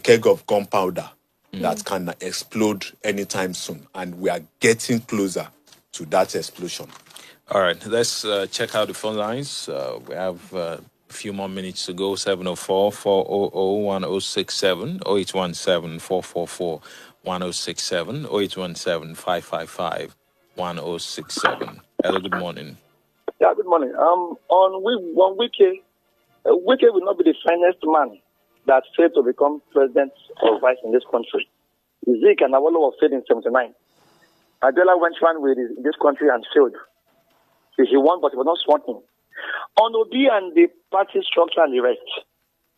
keg of gunpowder that can explode anytime soon, and we are getting closer to that explosion. All right, let's check out the phone lines. We have a few more minutes to go. 704-400-1067, 0817-444-1067, 0817-555-1067. Hello, good morning. Yeah, good morning. On Wike will not be the finest man that failed to become president or vice in this country. Zeke and Awolowo failed in 79. Adela went one with this country and failed. He won, but he was not sworn in. On Obi and the party structure and the rest,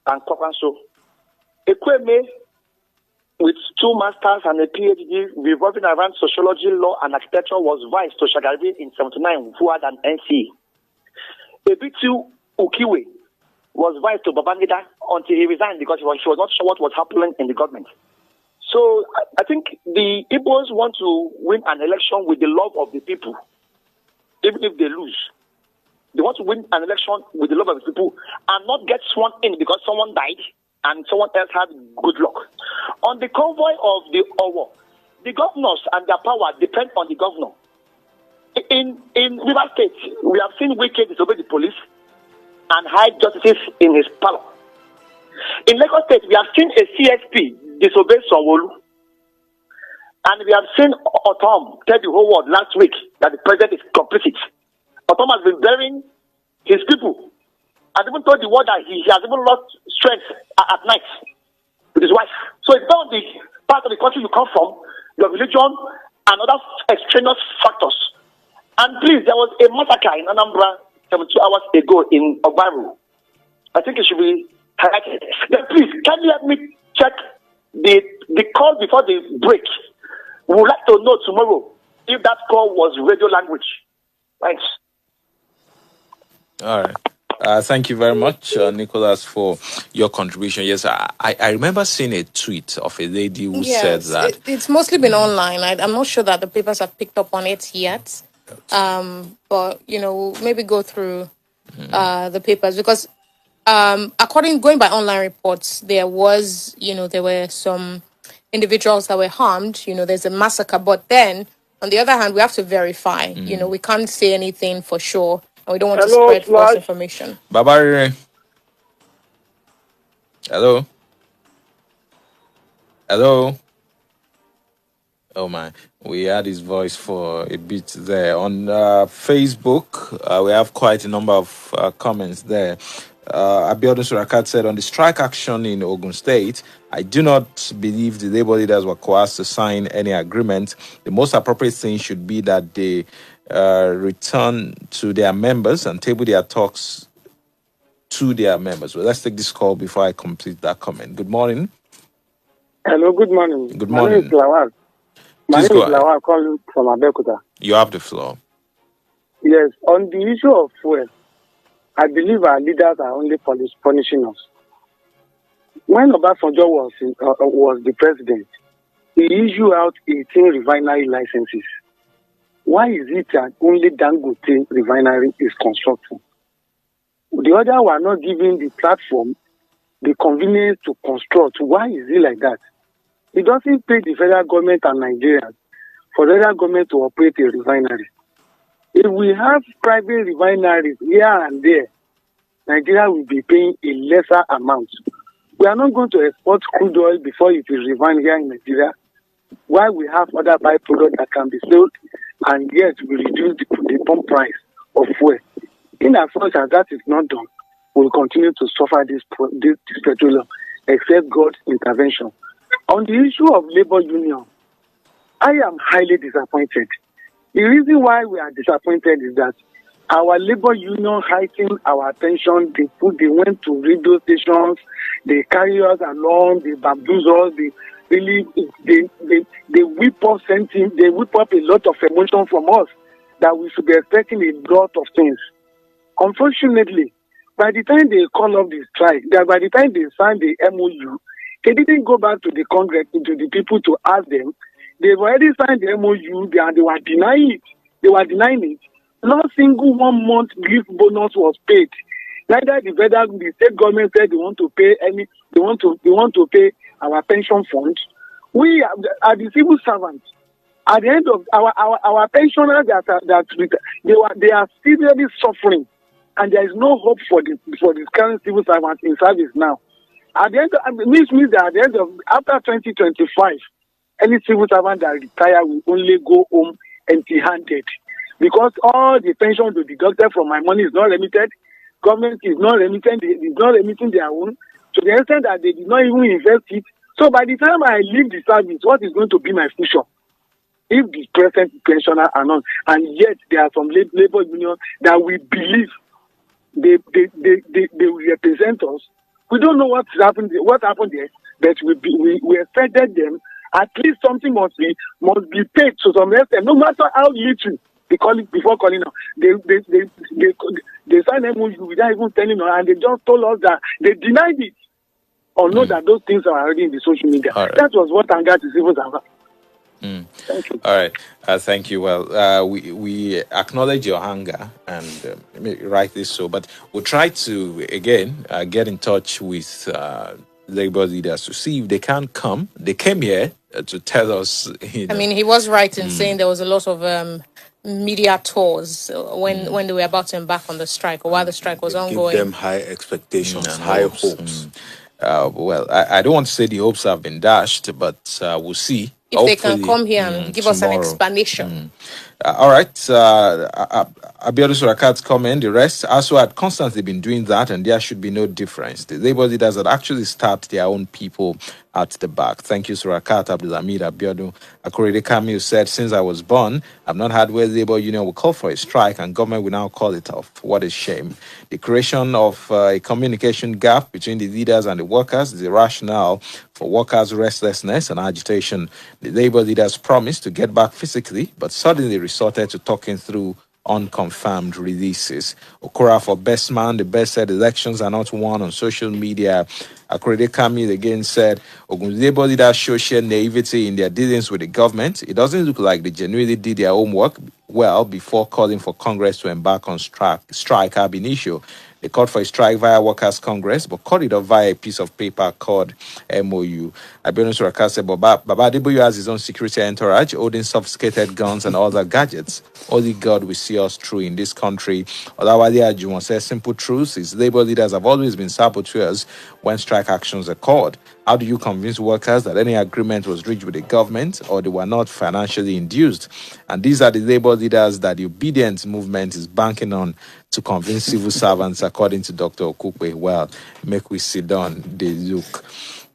and Kwankwaso, Okupe with 2 masters and a PhD revolving around sociology, law, and architecture was vice to Shagari in 79, who had an NC. Ebitu Ukiwe was vice to Babangida until he resigned because he was not sure what was happening in the government. So I think the Igbos want to win an election with the love of the people, even if they lose. They want to win an election with the love of the people and not get sworn in because someone died and someone else had good luck. On the convoy of the Owo, the governors and their power depend on the governor. In River State, we have seen Wike disobey the police and hide justices in his palace. In Lagos State, we have seen a CSP disobey Sanwo-Olu. And we have seen Otom tell the whole world last week that the president is complicit. Otom has been burying his people and even told the world that he has even lost strength at night with his wife. So it's not the part of the country you come from, your religion, and other extraneous factors. And please, there was a massacre in Anambra 72 hours ago in Ogbaru. I think it should be highlighted. Then please, can you let me check the call before the break? We would like to know tomorrow if that call was radio language. Thanks. All right. Thank you very much, Nicholas, for your contribution. Yes, I remember seeing a tweet of a lady who said that. It's mostly been online. I'm not sure that the papers have picked up on it yet. But, we'll maybe go through the papers because going by online reports, there were some individuals that were harmed. There's a massacre. But then, on the other hand, we have to verify. We can't say anything for sure. And we don't want to spread false information. Babari. Hello. Hello. Oh my, we had his voice for a bit there. On Facebook, we have quite a number of comments there. Abiodun Surakat said, on the strike action in Ogun State, I do not believe the labor leaders were coerced to sign any agreement. The most appropriate thing should be that they return to their members and table their talks to their members. Well, let's take this call before I complete that comment. Good morning. Hello, good morning. Good morning. My name is Lawal. My name is Lawal, calling from Abeokuta. You have the floor. Yes, on the issue of fuel, I believe our leaders are only punishing us. When Obasanjo was the president, he issued out 18 refinery licenses. Why is it that only Dangote refinery is constructing? The other were not given the platform, the convenience to construct. Why is it like that? It doesn't pay the federal government and Nigerians for the federal government to operate a refinery. If we have private refineries here and there, Nigeria will be paying a lesser amount. We are not going to export crude oil before it is refined here in Nigeria, while we have other byproducts that can be sold, and yet we reduce the pump price of fuel. In as much as that is not done, we will continue to suffer this petroleum, except God's intervention. On the issue of labor union, I am highly disappointed. The reason why we are disappointed is that our labor union heightened our attention. They went to radio stations, they carry us along, they bamboozle us, they really they whip up something. They whip up a lot of emotion from us that we should be expecting a lot of things. Unfortunately, by the time they call off the strike, by the time they sign the MOU, they didn't go back to the Congress, to the people to ask them. They've already signed the MOU and they were denying it. They were denying it. Not single 1 month gift bonus was paid. Neither the state government said they want to pay they want to pay our pension funds. We are the civil servants. At the end of our pensioners they are seriously suffering, and there is no hope for this current civil servants in service now. At the end, this means that at the end of after 2025, any civil servant that retire will only go home empty-handed, because all the pension to be deducted from my money is not remitted. Government is not remitting their own, to the extent that they did not even invest it. So by the time I leave the service, what is going to be my future? If the present pensioners are not, and yet there are some labor unions that we believe they will represent us. We don't know what happened there, but we expected them. At least something must be paid to some extent, no matter how little. Before calling out, they signed MOU without even telling us, and they just told us that they denied it, or know that those things are already in the social media. Right. That was what angered the civil servant. Thank you. All right. Thank you. Well, we acknowledge your anger, and rightly so, but we'll try to, again, get in touch with labor leaders to see if they can come. They came here to tell us. I mean, he was right in saying there was a lot of media tours when they were about to embark on the strike, or while the strike was ongoing. Give them high expectations, high hopes. Well, I don't want to say the hopes have been dashed, but we'll see. If hopefully, they can come here and give us an explanation. All right. Abiodun Surakat's comment, the rest also had constantly been doing that, and there should be no difference. The labor leaders had actually stabbed their own people at the back. Thank you, Surakat. Abdulhamid Abiodun Akorede Camille said, since I was born, I've not had where labor union will call for a strike and government will now call it off. What a shame. The creation of a communication gap between the leaders and the workers is a rationale for workers' restlessness and agitation. The labor leaders promised to get back physically, but suddenly resorted to talking through unconfirmed releases. Okora for best man, the best said elections are not won on social media. Akorede Kamil again said, Ogun labor leaders show sheer naivety in their dealings with the government. It doesn't look like they genuinely did their homework well before calling for Congress to embark on strike ab initio. They called for a strike via Workers' Congress, but called it off via a piece of paper called MOU. Abiodun Suraka said, Baba Adeboye has his own security entourage, holding sophisticated guns and other gadgets. Only God will see us through in this country. Olawale Ajuwon says, simple truth is labor leaders have always been saboteurs when strike actions are called. How do you convince workers that any agreement was reached with the government or they were not financially induced? And these are the labor leaders that the obedience movement is banking on to convince civil servants, according to Dr. Okupe. Well, make we sit down, they look.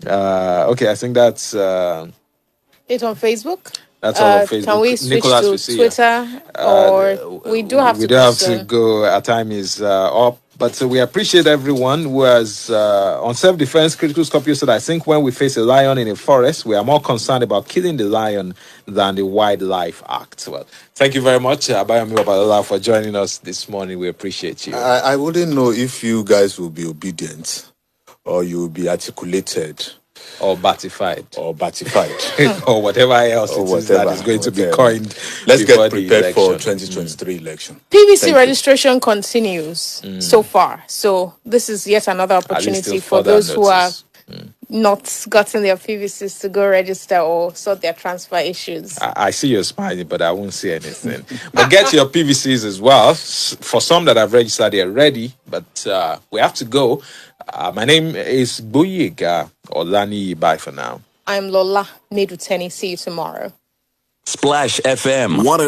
Okay, I think that's... It's on Facebook? That's all on Facebook. Can we switch to Twitter? Or we do have to go. Our time is up. But we appreciate everyone who has, on self-defense, Critical Scorpio said, I think when we face a lion in a forest, we are more concerned about killing the lion than the Wildlife Act. Well, thank you very much, Abayomi Babalola, for joining us this morning. We appreciate you. I wouldn't know if you guys will be obedient or you will be articulated. Or batified. Or whatever else that is going to be coined. Let's get prepared for 2023 election. PVC registration continues so far. So this is yet another opportunity for those who are not gotten their PVCs to go register or sort their transfer issues. I see you're smiling, but I won't say anything. But get your PVCs as well. For some that have registered, they're ready, but we have to go. My name is Gboyega Olaniyi. Bye for now. I'm Lola. Meduteni. See you tomorrow. Splash FM 106.